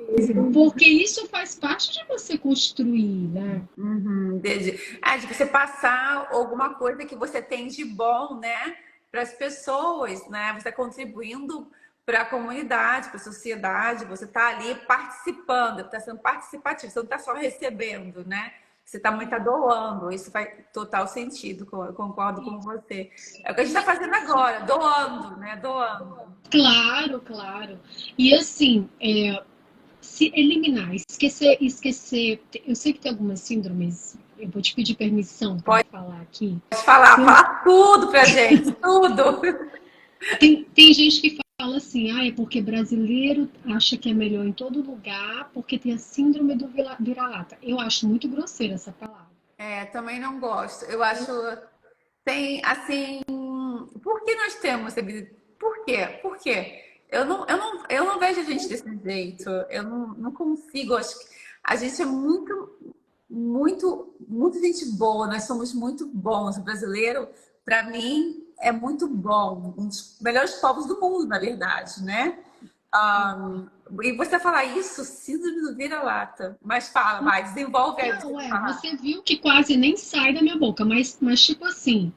Porque isso faz parte de você construir, né? Uhum, entendi. De você passar alguma coisa que você tem de bom, né, para as pessoas, né? Você está contribuindo para a comunidade, para a sociedade, você está ali participando, está sendo participativo, você não está só recebendo, né? Você também está doando, isso faz total sentido, eu concordo com você. É o que a gente está fazendo agora, doando, né? Doando. Claro, claro. E assim, se eliminar, esquecer. Eu sei que tem algumas síndromes, eu vou te pedir permissão para Pode falar aqui. falar, Tem, fala tudo pra gente, tudo. tem gente que fala assim, é porque brasileiro acha que é melhor em todo lugar porque tem a síndrome do vira-lata. Eu acho muito grosseira essa palavra. Também não gosto. Eu acho tem assim, por que nós temos por quê? Por quê? Eu não vejo a gente desse jeito. Eu não consigo. Acho que a gente é muito gente boa. Nós somos muito bons. O brasileiro, para mim, é muito bom. Um dos melhores povos do mundo, na verdade, né? Ah, e você falar isso, síndrome do vira-lata. Mas fala, vai, desenvolve aí você Não, falar. você viu que quase nem sai da minha boca, mas tipo assim,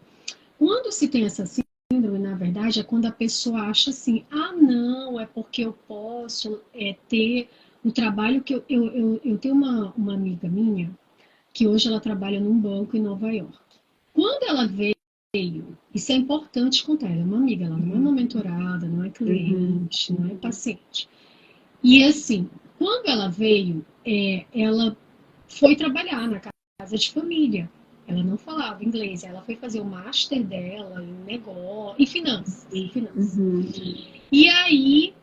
quando se tem essa síndrome, na verdade, é quando a pessoa acha assim, não, é porque eu posso ter o trabalho que eu tenho uma amiga minha que hoje ela trabalha num banco em Nova York. Quando ela veio, isso é importante contar, ela é uma amiga, ela não é uma mentorada, não é Uhum. cliente, não é paciente. E assim, quando ela veio, ela foi trabalhar na casa de família. Ela não falava inglês, ela foi fazer o master dela em negócio, em finanças, em finanças. Uhum. E aí,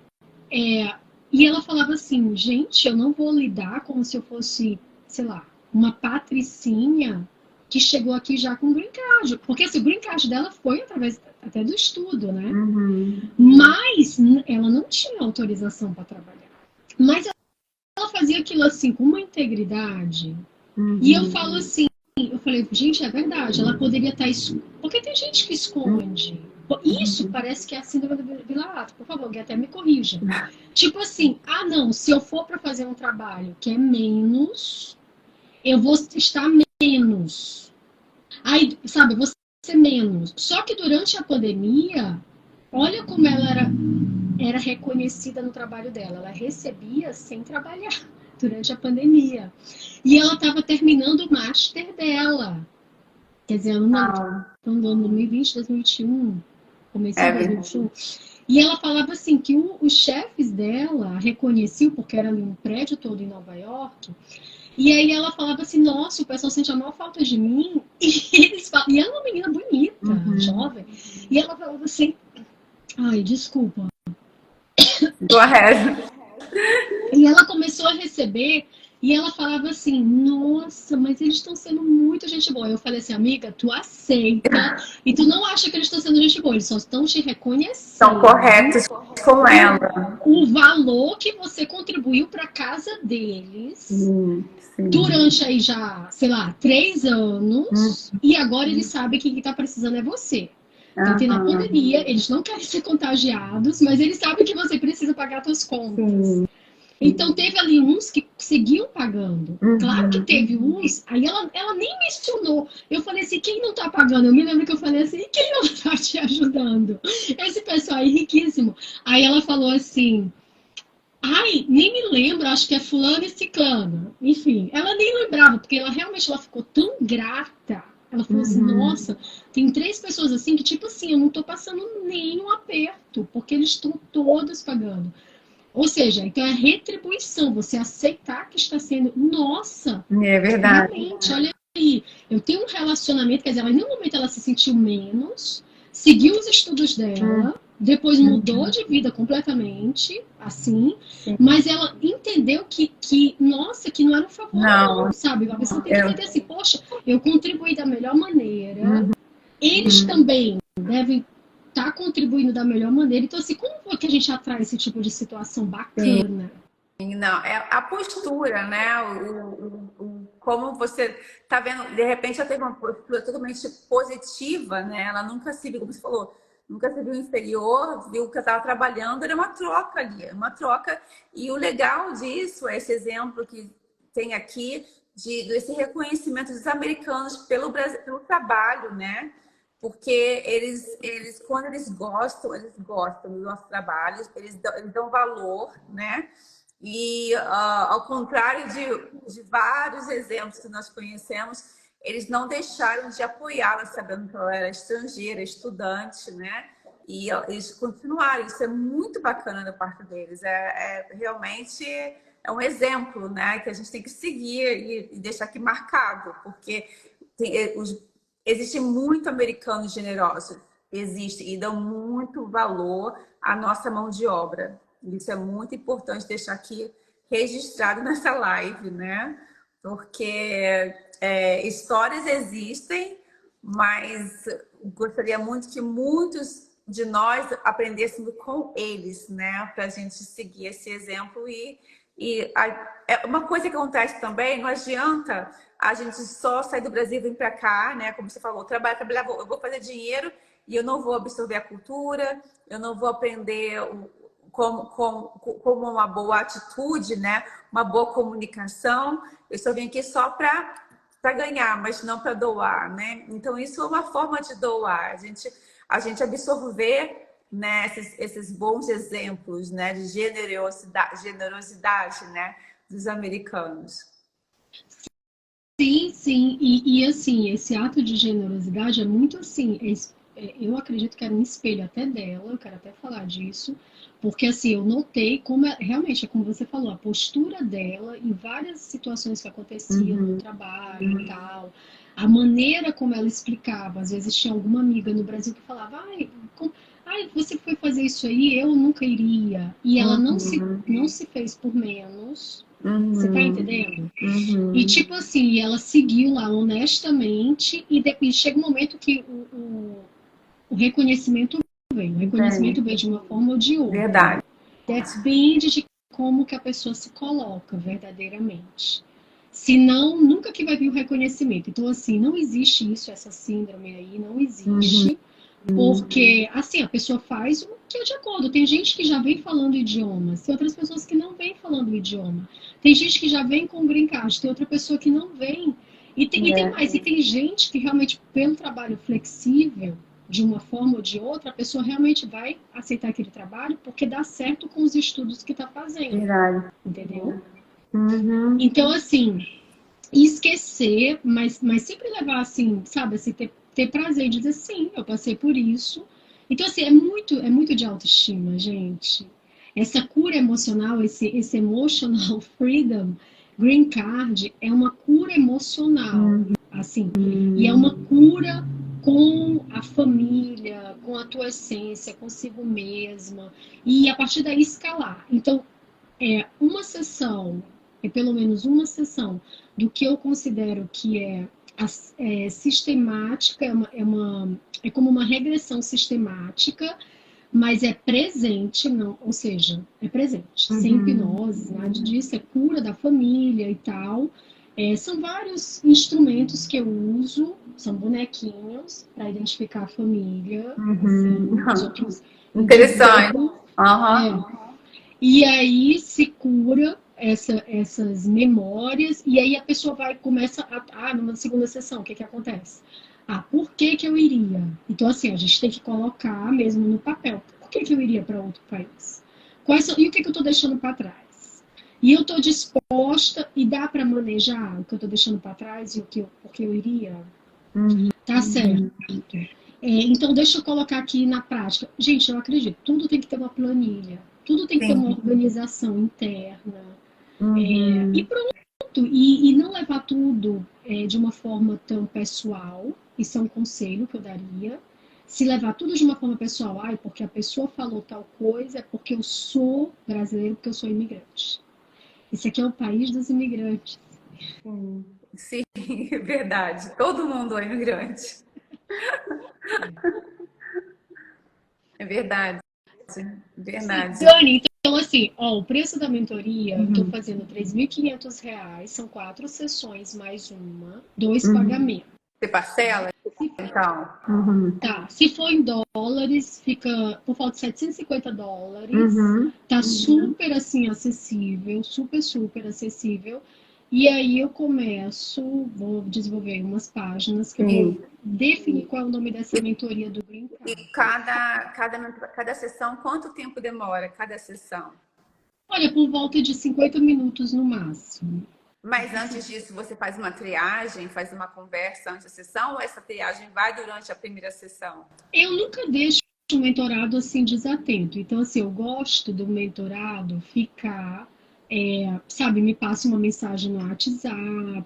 e ela falava assim, gente, eu não vou lidar como se eu fosse, sei lá, uma patricinha que chegou aqui já com green card. Porque assim, o green card dela foi através até do estudo, né? Uhum. Mas ela não tinha autorização para trabalhar. Mas ela fazia aquilo assim com uma integridade. E eu Uhum. falo assim, eu falei, gente, é verdade, ela poderia estar porque tem gente que esconde. Isso parece que é a síndrome do vira-lata. Por favor, alguém até me corrija. Tipo assim, não, se eu for para fazer um trabalho que é menos, eu vou estar menos. Aí, sabe, eu vou ser menos. Só que durante a pandemia, olha como ela era reconhecida no trabalho dela. Ela recebia sem trabalhar durante a pandemia. E ela estava terminando o master dela. Quer dizer, não, no 2020, 2021, comecei em É, 2021. E ela falava assim que os chefes dela reconheciam, porque era ali um prédio todo em Nova York, e aí ela falava assim, nossa, o pessoal sente a maior falta de mim. E ela é uma menina bonita, jovem. E ela falava assim, desculpa. do arresto. E ela começou a receber E ela falava assim, nossa, mas eles estão sendo muito gente boa. Eu falei assim, amiga, tu aceita e tu não acha que eles estão sendo gente boa, eles só estão te São reconhecendo corretos com ela. o valor que você contribuiu para casa deles Sim. durante aí já, sei lá, 3 anos, e agora eles sabem que quem está precisando é você. Tá tendo a Aham. pandemia, eles não querem ser contagiados, mas eles sabem que você precisa pagar suas contas. Sim. Então teve ali uns que seguiam pagando. Claro que Uhum. teve uns, aí ela nem mencionou. Eu falei assim, quem não tá pagando? Eu me lembro que eu falei assim, quem não tá te ajudando? Esse pessoal é riquíssimo. Aí ela falou assim, ai, nem me lembro, acho que é fulano e ciclana. Enfim, ela nem lembrava, porque ela realmente ela ficou tão grata. Ela falou assim, Uhum. nossa, tem 3 pessoas assim que, tipo assim, eu não tô passando nenhum aperto, porque eles estão todos pagando. Ou seja, então é retribuição, você aceitar que está sendo, nossa, É verdade. realmente, olha aí, eu tenho um relacionamento, quer dizer, ela, em nenhum momento ela se sentiu menos, seguiu os estudos dela, depois mudou de vida completamente, assim, mas ela entendeu nossa, que não era um favor Não, não, sabe? A pessoa tem que eu. entender assim, poxa, eu contribuí da melhor maneira, eles também devem estar contribuindo da melhor maneira. Então, assim, como é que a gente atrai esse tipo de situação bacana? Não, é a postura, né? Como você está vendo, de repente ela teve uma postura totalmente positiva, né? Ela nunca se viu, como você falou, nunca se viu inferior, viu que eu estava trabalhando, era uma troca ali, uma troca. E o legal disso é esse exemplo que tem aqui desse reconhecimento dos americanos pelo Brasil, pelo trabalho, né? Porque quando eles gostam dos nossos trabalhos, eles dão valor, né? E, ao contrário de vários exemplos que nós conhecemos, eles não deixaram de apoiá-la, sabendo que ela era estrangeira, estudante, né? E eles continuaram. Isso é muito bacana da parte deles. Realmente é um exemplo, né? Que a gente tem que seguir e deixar aqui marcado, porque existe muito americanos generosos, existe, e dão muito valor à nossa mão de obra. Isso é muito importante deixar aqui registrado nessa live, né? Porque histórias existem, mas gostaria muito que muitos de nós aprendêssemos com eles, né? Para a gente seguir esse exemplo é uma coisa que acontece também, não adianta a gente só sair do Brasil e vir para cá, né? Como você falou, trabalhar, eu vou fazer dinheiro e eu não vou absorver a cultura, eu não vou aprender como uma boa atitude, né? Uma boa comunicação. Eu só vim aqui só para ganhar, mas não para doar, né? Então isso é uma forma de doar, a gente absorver, né, esses bons exemplos, né, de generosidade, né, dos americanos. Sim, sim, e assim, esse ato de generosidade é muito assim, eu acredito que era um espelho até dela, eu quero até falar disso, porque assim, eu notei como realmente, é como você falou, a postura dela em várias situações que aconteciam no trabalho e tal, a maneira como ela explicava, às vezes tinha alguma amiga no Brasil que falava, ai, você foi fazer isso aí, eu nunca iria, e ela não se fez por menos, você tá Uhum, entendendo? E uhum, tipo assim, ela seguiu lá honestamente e chega um momento que o reconhecimento vem. O reconhecimento vem de uma forma ou de outra. verdade. Depende de como que a pessoa se coloca verdadeiramente. Senão, nunca que vai vir o reconhecimento. Então, assim, não existe isso, essa síndrome aí, não existe. Porque, assim, a pessoa faz o que é de acordo. Tem gente que já vem falando idiomas, tem outras pessoas que não vêm falando o idioma. Tem gente que já vem com green card, tem outra pessoa que não vem. E tem mais, e tem gente que realmente, pelo trabalho flexível, de uma forma ou de outra, a pessoa realmente vai aceitar aquele trabalho porque dá certo com os estudos que está fazendo, Verdade. entendeu? Uhum, Então, assim, esquecer, mas sempre levar assim, sabe, assim, ter prazer e dizer sim, eu passei por isso. Então, assim, é muito de autoestima, gente. Essa cura emocional, esse emotional freedom, green card, é uma cura emocional, assim, e é uma cura com a família, com a tua essência, consigo mesma, e a partir daí escalar. Então, uma sessão é pelo menos uma sessão do que eu considero que é sistemática, é como uma regressão sistemática, mas é presente, não, ou seja, é presente, sem hipnose, nada disso, é cura da família e tal. São vários instrumentos que eu uso, são bonequinhos para identificar a família, assim, os outros Interessante. indivíduos. E aí se cura essas memórias, e aí a pessoa começa numa segunda sessão, o que acontece? Por que eu iria? Então, assim, a gente tem que colocar mesmo no papel. Por que eu iria para outro país? E o que eu estou deixando para trás? E eu estou disposta, e dá para manejar o que eu estou deixando para trás e por que eu iria? Tá certo. Então, deixa eu colocar aqui na prática. Gente, eu acredito, tudo tem que ter uma planilha. Tudo tem que ter uma organização interna. E pronto. E não levar tudo de uma forma tão pessoal. Isso é um conselho que eu daria. Se levar tudo de uma forma pessoal, porque a pessoa falou tal coisa, é porque eu sou brasileiro, porque eu sou imigrante. Esse aqui é o país dos imigrantes. Sim, é verdade. Todo mundo é imigrante. É verdade. Verdade. Dani, então assim, o preço da mentoria, eu estou fazendo R$3.500, são 4 sessões mais uma, 2 pagamentos. Você parcela? Então. Tá, se for em dólares, fica por volta de $750. Tá super assim acessível, super acessível. E aí eu vou desenvolver umas páginas que eu vou definir qual é o nome dessa mentoria do Green Card. E cada sessão, quanto tempo demora cada sessão? Olha, por volta de 50 minutos no máximo. Mas antes disso, você faz uma triagem, faz uma conversa antes da sessão, ou essa triagem vai durante a primeira sessão? Eu nunca deixo o mentorado assim desatento. Então, assim, eu gosto do mentorado ficar, sabe, me passa uma mensagem no WhatsApp,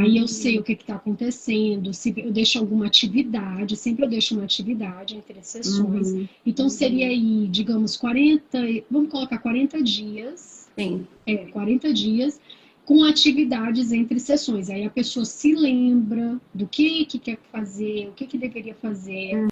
aí eu sei o que está acontecendo, se eu deixo alguma atividade, sempre eu deixo uma atividade entre as sessões. Então, seria aí, digamos, vamos colocar 40 dias. Sim. 40 dias. Com atividades entre sessões. Aí a pessoa se lembra do que quer fazer, o que deveria fazer.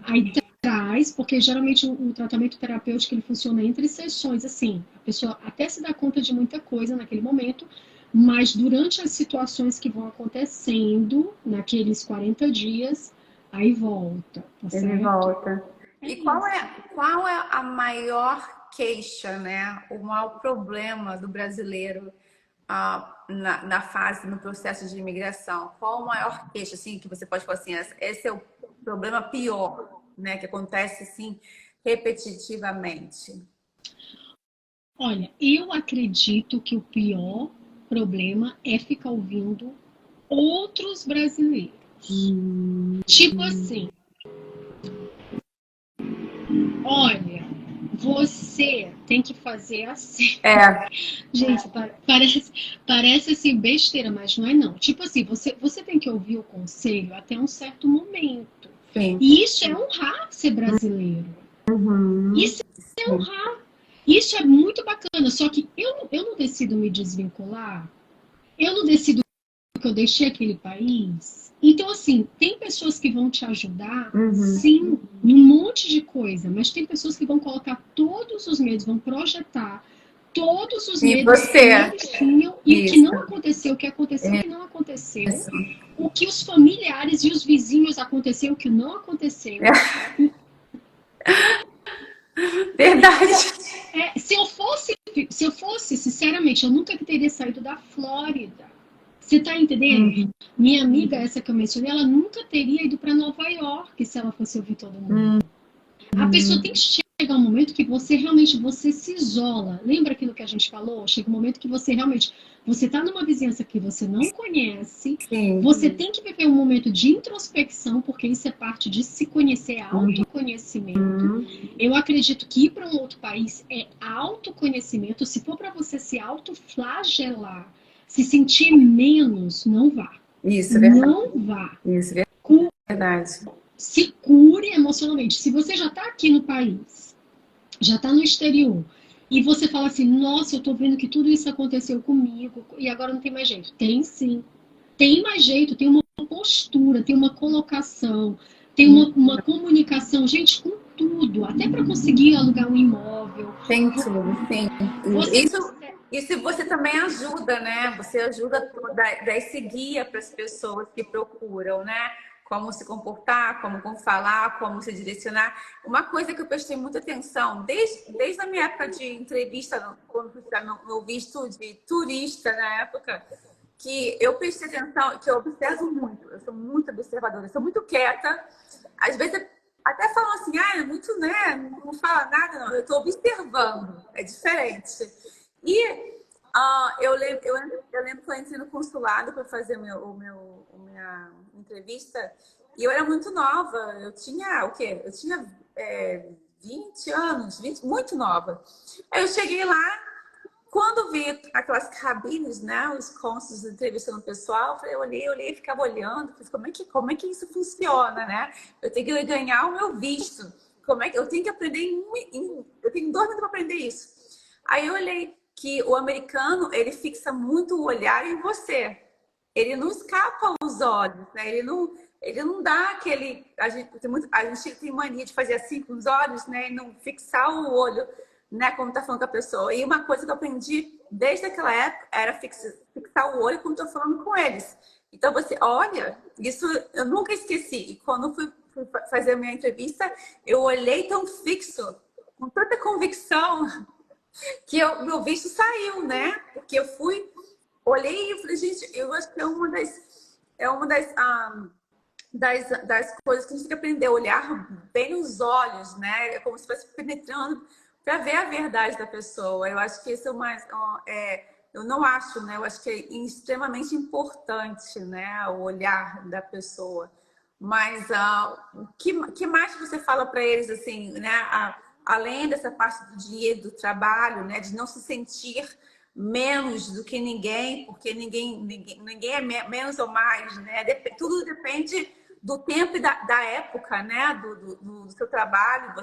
Aí traz, porque geralmente o tratamento terapêutico ele funciona entre sessões. Assim, a pessoa até se dá conta de muita coisa naquele momento, mas durante as situações que vão acontecendo, naqueles 40 dias, aí volta. Tá certo? Ele volta. E qual é a maior queixa, né? O maior problema do brasileiro na fase, no processo de imigração? Qual a maior queixa, assim, que você pode falar assim, esse é o problema pior, né? Que acontece, assim, repetitivamente? Olha, eu acredito que o pior problema é ficar ouvindo outros brasileiros. Tipo assim, olha, você tem que fazer assim. Gente, parece assim besteira, mas não é não. Tipo assim, você tem que ouvir o conselho até um certo momento. Sim. E isso é honrar ser brasileiro. Isso é honrar. Isso é muito bacana. Só que eu não decido me desvincular. Eu não decido que eu deixei aquele país. Então, assim, tem pessoas que vão te ajudar, sim, em um monte de coisa, mas tem pessoas que vão colocar todos os medos, vão projetar todos os medos que eles tinham e o que não aconteceu, o que aconteceu, o que não aconteceu, o que os familiares e os vizinhos aconteceu, o que não aconteceu. Verdade. Se eu fosse, sinceramente, eu nunca teria saído da Flórida. Você tá entendendo? Minha amiga, essa que eu mencionei, ela nunca teria ido para Nova York se ela fosse ouvir todo mundo. A pessoa tem que chegar um momento que você realmente se isola. Lembra aquilo que a gente falou? Chega um momento que você realmente tá numa vizinhança que você não conhece. Você tem que viver um momento de introspecção, porque isso é parte de se conhecer, autoconhecimento. Eu acredito que ir para um outro país é autoconhecimento. Se for para você se autoflagelar, se sentir menos, não vá. Isso, é verdade. Não vá. Isso, é verdade. Se cure emocionalmente. Se você já está aqui no país, já está no exterior, E você fala assim, nossa, eu tô vendo que tudo isso aconteceu comigo e agora não tem mais jeito. Tem sim. Tem mais jeito, tem uma postura, tem uma colocação, tem uma comunicação, gente, com tudo, até para conseguir alugar um imóvel. Tem tudo, sim. Você Isso você também ajuda, né? Você ajuda a dar esse guia para as pessoas que procuram, né? Como se comportar, como falar, como se direcionar. Uma coisa que eu prestei muita atenção, desde a minha época de entrevista, quando fui tirar meu visto de turista na época, que eu prestei atenção, que eu observo muito. Eu sou muito observadora, eu sou muito quieta. Às vezes até falam assim, é muito, né? Não fala nada, não. Eu estou observando, é diferente. E eu lembro que eu entrei no consulado para fazer minha entrevista e eu era muito nova. Eu tinha o quê? Eu tinha 20 anos, 20, muito nova. Aí eu cheguei lá, quando vi aquelas cabines, né, os cônsules entrevistando o pessoal, eu olhei e ficava olhando, como é que isso funciona, né? Eu tenho que ganhar o meu visto. Como é que eu tenho que aprender eu tenho 2 minutos para aprender isso. Aí eu olhei que o americano, ele fixa muito o olhar em você. Ele não escapa os olhos, né? Ele não dá aquele. A gente tem mania de fazer assim com os olhos, né? E não fixar o olho, né? Quando tá falando com a pessoa. E uma coisa que eu aprendi desde aquela época era fixar o olho quando tô falando com eles. Então você olha, isso eu nunca esqueci. E quando fui fazer a minha entrevista, eu olhei tão fixo, com tanta convicção, que meu visto saiu, né? Porque eu fui, olhei e falei, gente, eu acho que é uma das coisas que a gente tem que aprender, a olhar bem nos olhos, né? É como se estivesse penetrando para ver a verdade da pessoa. Eu acho que isso é o mais. Eu não acho, né? Eu acho que é extremamente importante, né? O olhar da pessoa. Mas o que mais você fala para eles, assim, né? Além dessa parte do dinheiro, do trabalho, né? De não se sentir menos do que ninguém, porque ninguém é menos ou mais, né? Tudo depende do tempo e da época, né? Do seu trabalho,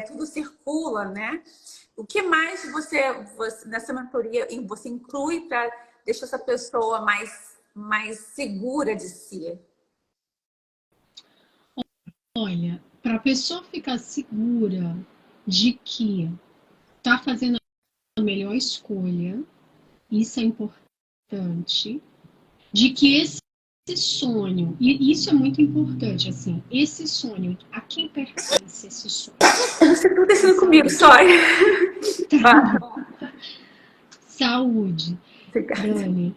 tudo circula, né? O que mais você nessa mentoria você inclui para deixar essa pessoa mais segura de si? olha, para a pessoa ficar segura de que está fazendo a melhor escolha, isso é importante, de que esse sonho, e isso é muito importante, assim, esse sonho, a quem pertence esse sonho? Você tudo A isso comigo, saúde. sorry. Saúde, Obrigada. Dani,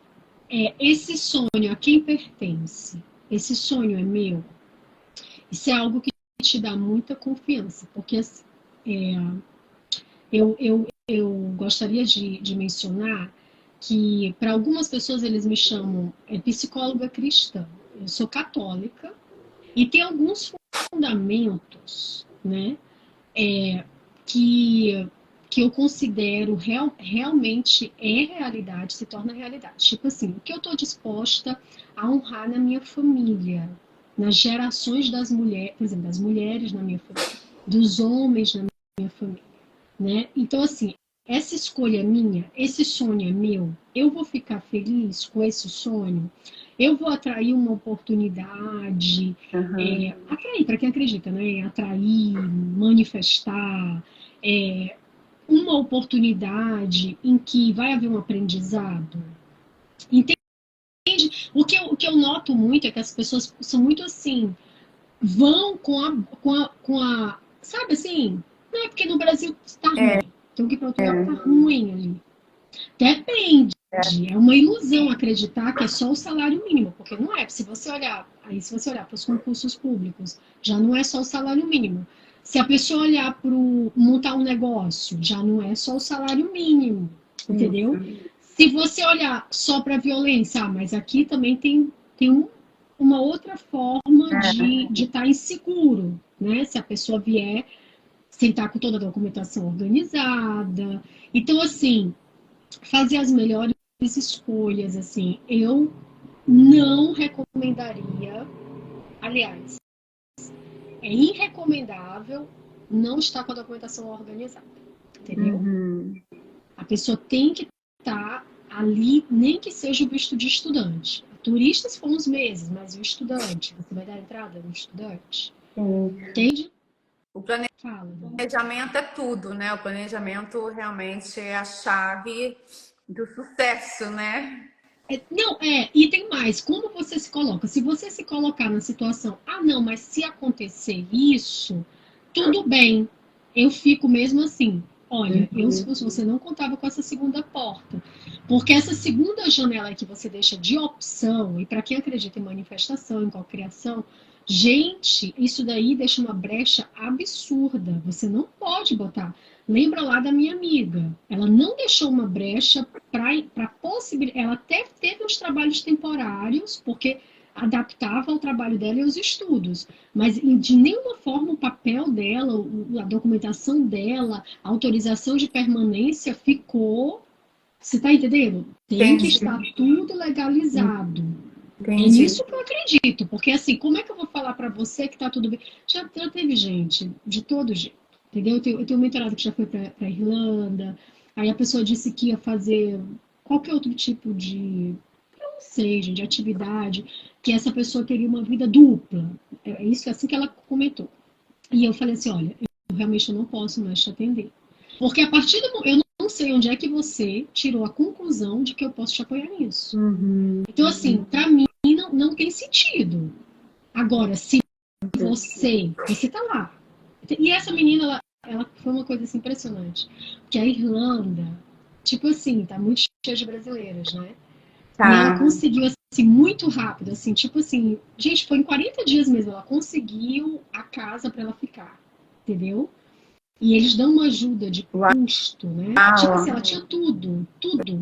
esse sonho a quem pertence? Esse sonho é meu? Isso é algo que te dá muita confiança, porque assim, eu gostaria de mencionar que para algumas pessoas eles me chamam psicóloga cristã. Eu sou católica e tem alguns fundamentos, né, que que eu considero realmente realidade, se torna realidade. Tipo assim, o que eu estou disposta a honrar na minha família, nas gerações das mulheres, por exemplo, das mulheres na minha família, dos homens na minha família, né? Então, assim, essa escolha é minha, esse sonho é meu, eu vou ficar feliz com esse sonho, eu vou atrair uma oportunidade, atrair, para quem acredita, né? Atrair, manifestar, uma oportunidade em que vai haver um aprendizado. Entende? O que eu noto muito é que as pessoas são muito assim, vão com a sabe assim, não é porque no Brasil está ruim, então que para outro lugar está ruim ali. Depende. É uma ilusão acreditar que é só o salário mínimo, porque não é. Se você olhar para os concursos públicos, já não é só o salário mínimo. Se a pessoa olhar para montar um negócio, já não é ssó o salário mínimo, entendeu? Se você olhar só para a violência, mas aqui também tem uma outra forma de estar inseguro, né? Se a pessoa vier sem estar com toda a documentação organizada. Então, assim, fazer as melhores escolhas, assim, eu não recomendaria, aliás, é irrecomendável não estar com a documentação organizada. entendeu? A pessoa tem que estar ali, nem que seja o visto de estudante. Turistas foram uns meses, mas o estudante, você vai dar entrada no estudante? Entende? O Fala, Dani. planejamento é tudo, né? O planejamento realmente é a chave do sucesso, né? Não, e tem mais, como você se coloca? Se você se colocar na situação, ah, não, mas se acontecer isso, tudo bem, eu fico mesmo assim. Olha, eu, se fosse você, não contava com essa segunda porta. Porque essa segunda janela que você deixa de opção, e para quem acredita em manifestação, em cocriação, gente, isso daí deixa uma brecha absurda. Você não pode botar. Lembra lá da minha amiga. Ela não deixou uma brecha para possibilidade. Ela até teve uns trabalhos temporários, porque adaptava ao trabalho dela e aos estudos. Mas de nenhuma forma o papel dela, a documentação dela, a autorização de permanência ficou. Você está entendendo? Tem que estar tudo legalizado. É nisso que eu acredito, porque assim, como é que eu vou falar para você que está tudo bem? Já teve gente de todo jeito, entendeu? Eu tenho um mentorado que já foi para Irlanda, aí a pessoa disse que ia fazer qualquer outro tipo de, eu não sei, gente, de atividade, que essa pessoa teria uma vida dupla. É isso assim que ela comentou. E eu falei assim, olha, eu realmente não posso mais te atender. Porque a partir do eu não sei onde é que você tirou a conclusão de que eu posso te apoiar nisso. Então, assim, para mim não tem sentido. Agora, se você tá lá. E essa menina, ela foi uma coisa assim, impressionante. Porque a Irlanda, tipo assim, tá muito cheia de brasileiras, né? E ela conseguiu, assim, muito rápido, assim, tipo assim, gente, foi em 40 dias mesmo, ela conseguiu a casa para ela ficar, entendeu? E eles dão uma ajuda de custo, né? Tipo assim, ela tinha tudo,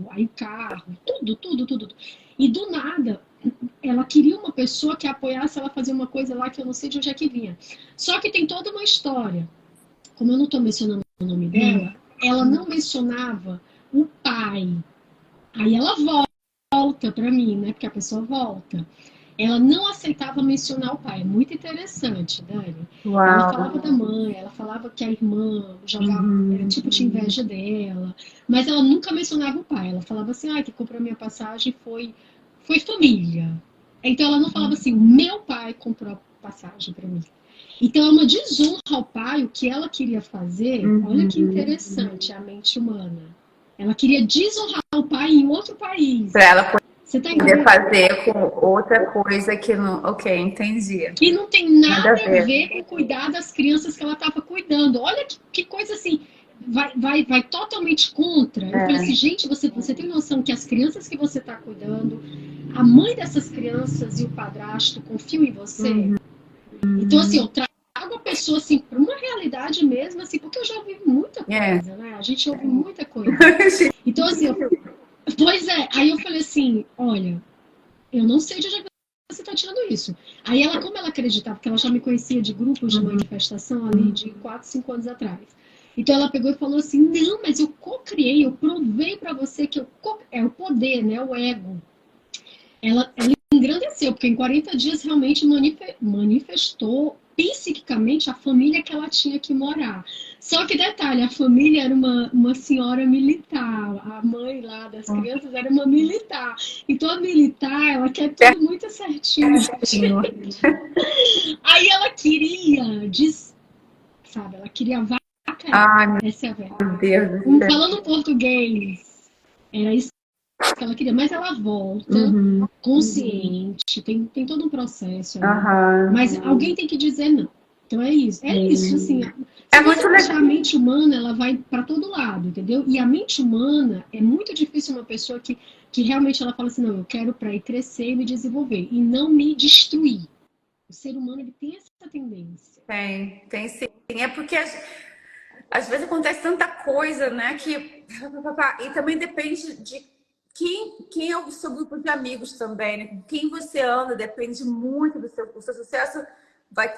aí carro, tudo. E do nada, ela queria uma pessoa que apoiasse ela fazer uma coisa lá que eu não sei de onde é que vinha. Só que tem toda uma história. Como eu não estou mencionando o nome dela, ela não mencionava o pai. Aí ela volta para mim, né? Porque a pessoa volta. Ela não aceitava mencionar o pai. É muito interessante, Dani. Ela falava da mãe, ela falava que a irmã jogava, era tipo de inveja dela, mas ela nunca mencionava o pai. Ela falava assim, ah, quem comprou minha passagem foi família. Então ela não falava assim, meu pai comprou a passagem para mim. Então é uma desonra ao pai, o que ela queria fazer, olha que interessante a mente humana. Ela queria desonrar o pai em outro país. Para ela Você tá poder entendendo? fazer com outra coisa que não. Ok, entendi. Que não tem nada a ver com cuidar das crianças que ela estava cuidando. Olha que coisa assim, vai totalmente contra. Eu falei assim, gente, você tem noção que as crianças que você está cuidando, a mãe dessas crianças e o padrasto confiam em você? Então, assim, eu trago a pessoa assim para uma realidade mesmo, assim, porque eu já ouvi muita coisa, né? A gente ouve muita coisa. Então, assim, pois é, aí eu falei assim, olha, eu não sei de onde você está tirando isso. Aí ela, como ela acreditava, porque ela já me conhecia de grupos de manifestação ali de 4, 5 anos atrás. Então ela pegou e falou assim, não, mas eu co-criei, eu provei para você que é o poder, né, o ego. Ela engrandeceu, porque em 40 dias realmente manifestou psiquicamente a família que ela tinha que morar. Só que detalhe, a família era uma senhora militar, a mãe lá das crianças era uma militar. Então a militar, ela quer tudo muito certinho. Aí ela queria, sabe, ela queria vaca. Essa é a verdade. Falando português, era isso que ela queria, mas ela volta consciente, tem todo um processo ali, mas alguém tem que dizer não. Então é isso, assim, se você deixar a mente humana, ela vai para todo lado, entendeu? E a mente humana, é muito difícil uma pessoa que realmente ela fala assim, não, eu quero para ir crescer e me desenvolver, e não me destruir. O ser humano, ele tem essa tendência. Tem sim. É porque às vezes acontece tanta coisa, né, que... E também depende de quem é o seu grupo de amigos também, né? Com quem você anda, depende muito do seu sucesso. Vai,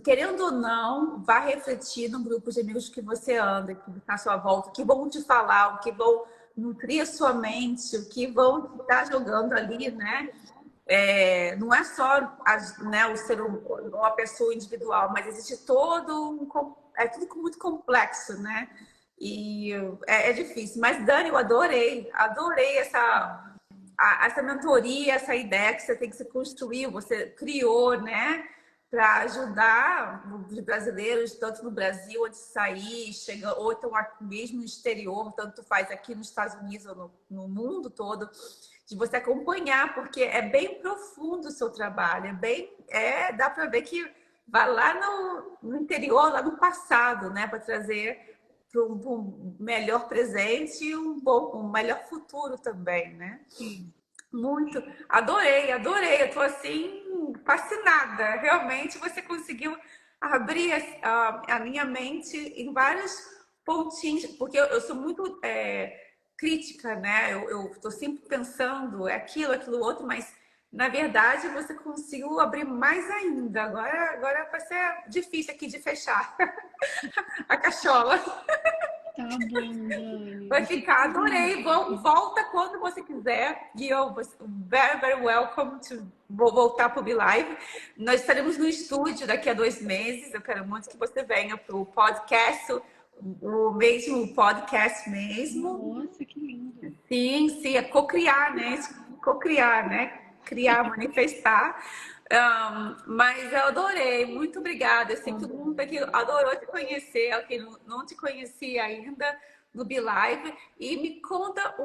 querendo ou não, vai refletir no grupo de amigos que você anda, que está à sua volta, que vão te falar, o que vão nutrir a sua mente, o que vão estar jogando ali, né? Não é só né, o ser uma pessoa individual, mas existe todo é tudo muito complexo, né? E é difícil. Mas, Dani, eu adorei essa mentoria, essa ideia que você tem que se construir, você criou, né? Para ajudar os brasileiros, tanto no Brasil, onde sair, chega, ou então mesmo no exterior, tanto faz aqui nos Estados Unidos ou no mundo todo, de você acompanhar, porque é bem profundo o seu trabalho, dá para ver que vai lá no interior, lá no passado, né, para trazer para um melhor presente e um melhor futuro também, né? Sim. Muito. Adorei, adorei. Eu tô assim, fascinada. Realmente você conseguiu abrir a minha mente em vários pontinhos, porque eu sou muito crítica, né? Eu tô sempre pensando aquilo, outro, mas na verdade você conseguiu abrir mais ainda. Agora vai ser difícil aqui de fechar a cachola. Tá bom, Dani. Vai Eu fico ficar, adorei. feliz. Volta quando você quiser. E eu, very welcome to voltar para o Be Live. Nós estaremos no estúdio daqui a 2 meses. Eu quero muito que você venha para o podcast, o mesmo podcast mesmo. Nossa, que lindo. Sim, é co-criar, né? Co-criar, né? Criar, manifestar. Mas eu adorei, muito obrigada. Eu sei que todo mundo aqui adorou te conhecer, quem não te conhecia ainda no Be Live. E me conta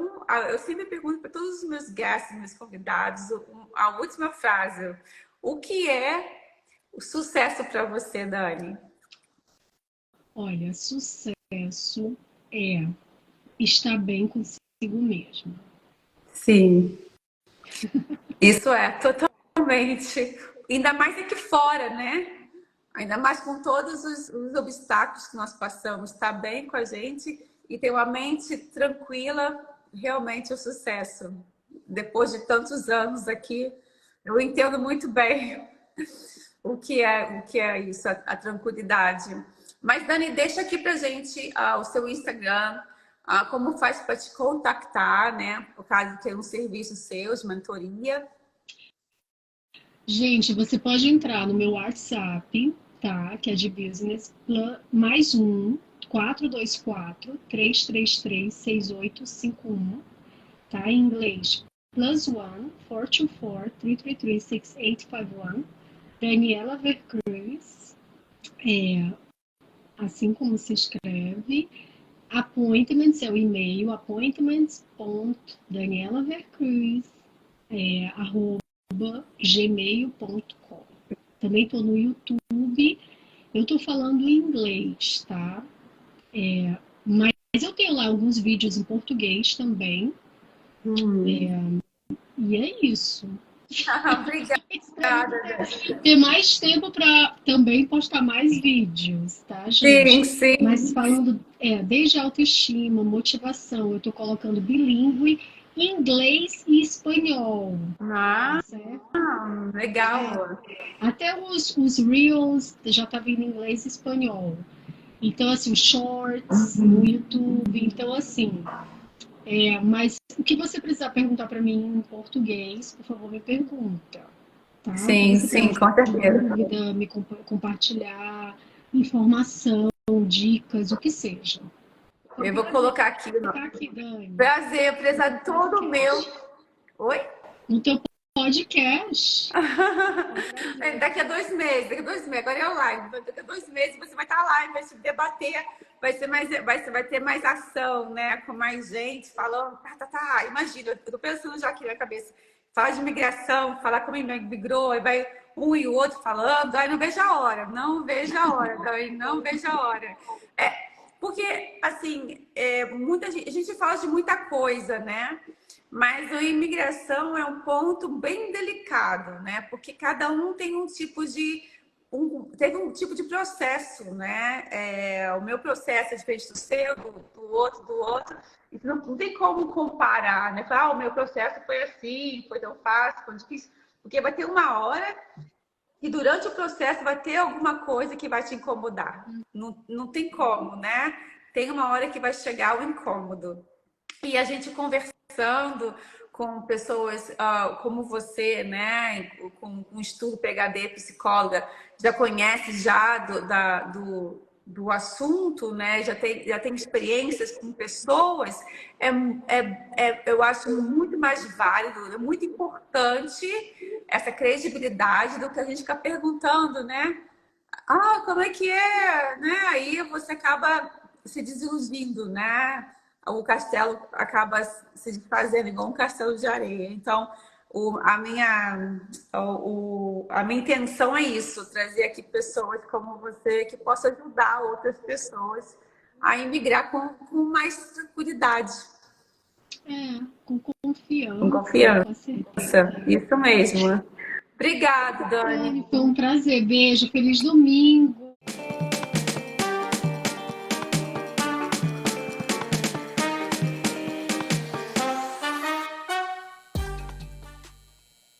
eu sempre pergunto para todos os meus guests, meus convidados, a última frase. O que é o sucesso para você, Dani? Olha, sucesso é estar bem consigo mesmo. Sim, isso é totalmente. Ainda mais aqui fora, né? Ainda mais com todos os obstáculos que nós passamos, estar bem com a gente e ter uma mente tranquila, realmente é o sucesso. Depois de tantos anos aqui, eu entendo muito bem o que é isso, a tranquilidade. Mas, Dani, deixa aqui pra gente o seu Instagram, como faz para te contactar, né? Por causa de ter um serviço seu de mentoria. Gente, você pode entrar no meu WhatsApp, tá? Que é de business, mais 424-333-6851, tá? Em inglês, +1 424 333 6851. Daniela Vercruz, assim como se escreve. Appointments é o e-mail, appointments.danielavercruz, @gmail.com. Também estou no YouTube. Eu estou falando em inglês, tá? Mas eu tenho lá alguns vídeos em português também. E é isso. Obrigada, Dani. Ter mais tempo para também postar mais vídeos, tá, Sim, gente? sim. Mas falando desde autoestima, motivação, eu estou colocando bilíngue, inglês e espanhol, tá Ah, certo? legal. Até os Reels já tá vindo em inglês e espanhol. Então, assim, os shorts no YouTube. Então, assim, mas o que você precisar perguntar para mim em português, por favor, me pergunta, tá? O que Sim, você sim, tem com de certeza. dúvida, me compartilhar informação, dicas, o que seja. Foi um Eu vou prazer colocar aqui. estar aqui, Dani, Prazer, prazer todo meu. podcast. Oi? No teu podcast. Foi um prazer. Daqui a 2 meses, daqui a 2 meses, agora é online. Daqui a 2 meses você vai estar lá, vai se debater, vai ter mais ação, né? Com mais gente falando, tá. Imagina, eu tô pensando já aqui na cabeça. Falar de imigração, falar como imigrou, aí vai um e o outro falando, aí não vejo a hora, não vejo a hora, Dani, não vejo a hora. Porque, assim, a gente fala de muita coisa, né? Mas a imigração é um ponto bem delicado, né? Porque cada um tem teve um tipo de processo, né? O meu processo é diferente do seu, do outro. Então não tem como comparar, né? Falar, o meu processo foi assim, foi tão fácil, foi difícil. Porque vai ter uma hora e durante o processo vai ter alguma coisa que vai te incomodar. Não tem como, né? Tem uma hora que vai chegar o incômodo. E a gente conversando com pessoas como você, né, com um estudo PhD, psicóloga, já conhece já do assunto, né? Já tem experiências com pessoas, eu acho muito mais válido, é muito importante essa credibilidade do que a gente ficar perguntando, né? Ah, como é que é? Né? Aí você acaba se desiludindo, né? O castelo acaba se desfazendo igual um castelo de areia. Então, a minha intenção é isso, trazer aqui pessoas como você que possam ajudar outras pessoas a imigrar com mais tranquilidade. Com Com confiança, confiança. com certeza. Isso mesmo. Obrigada, Dani. Foi um prazer. Beijo, feliz domingo.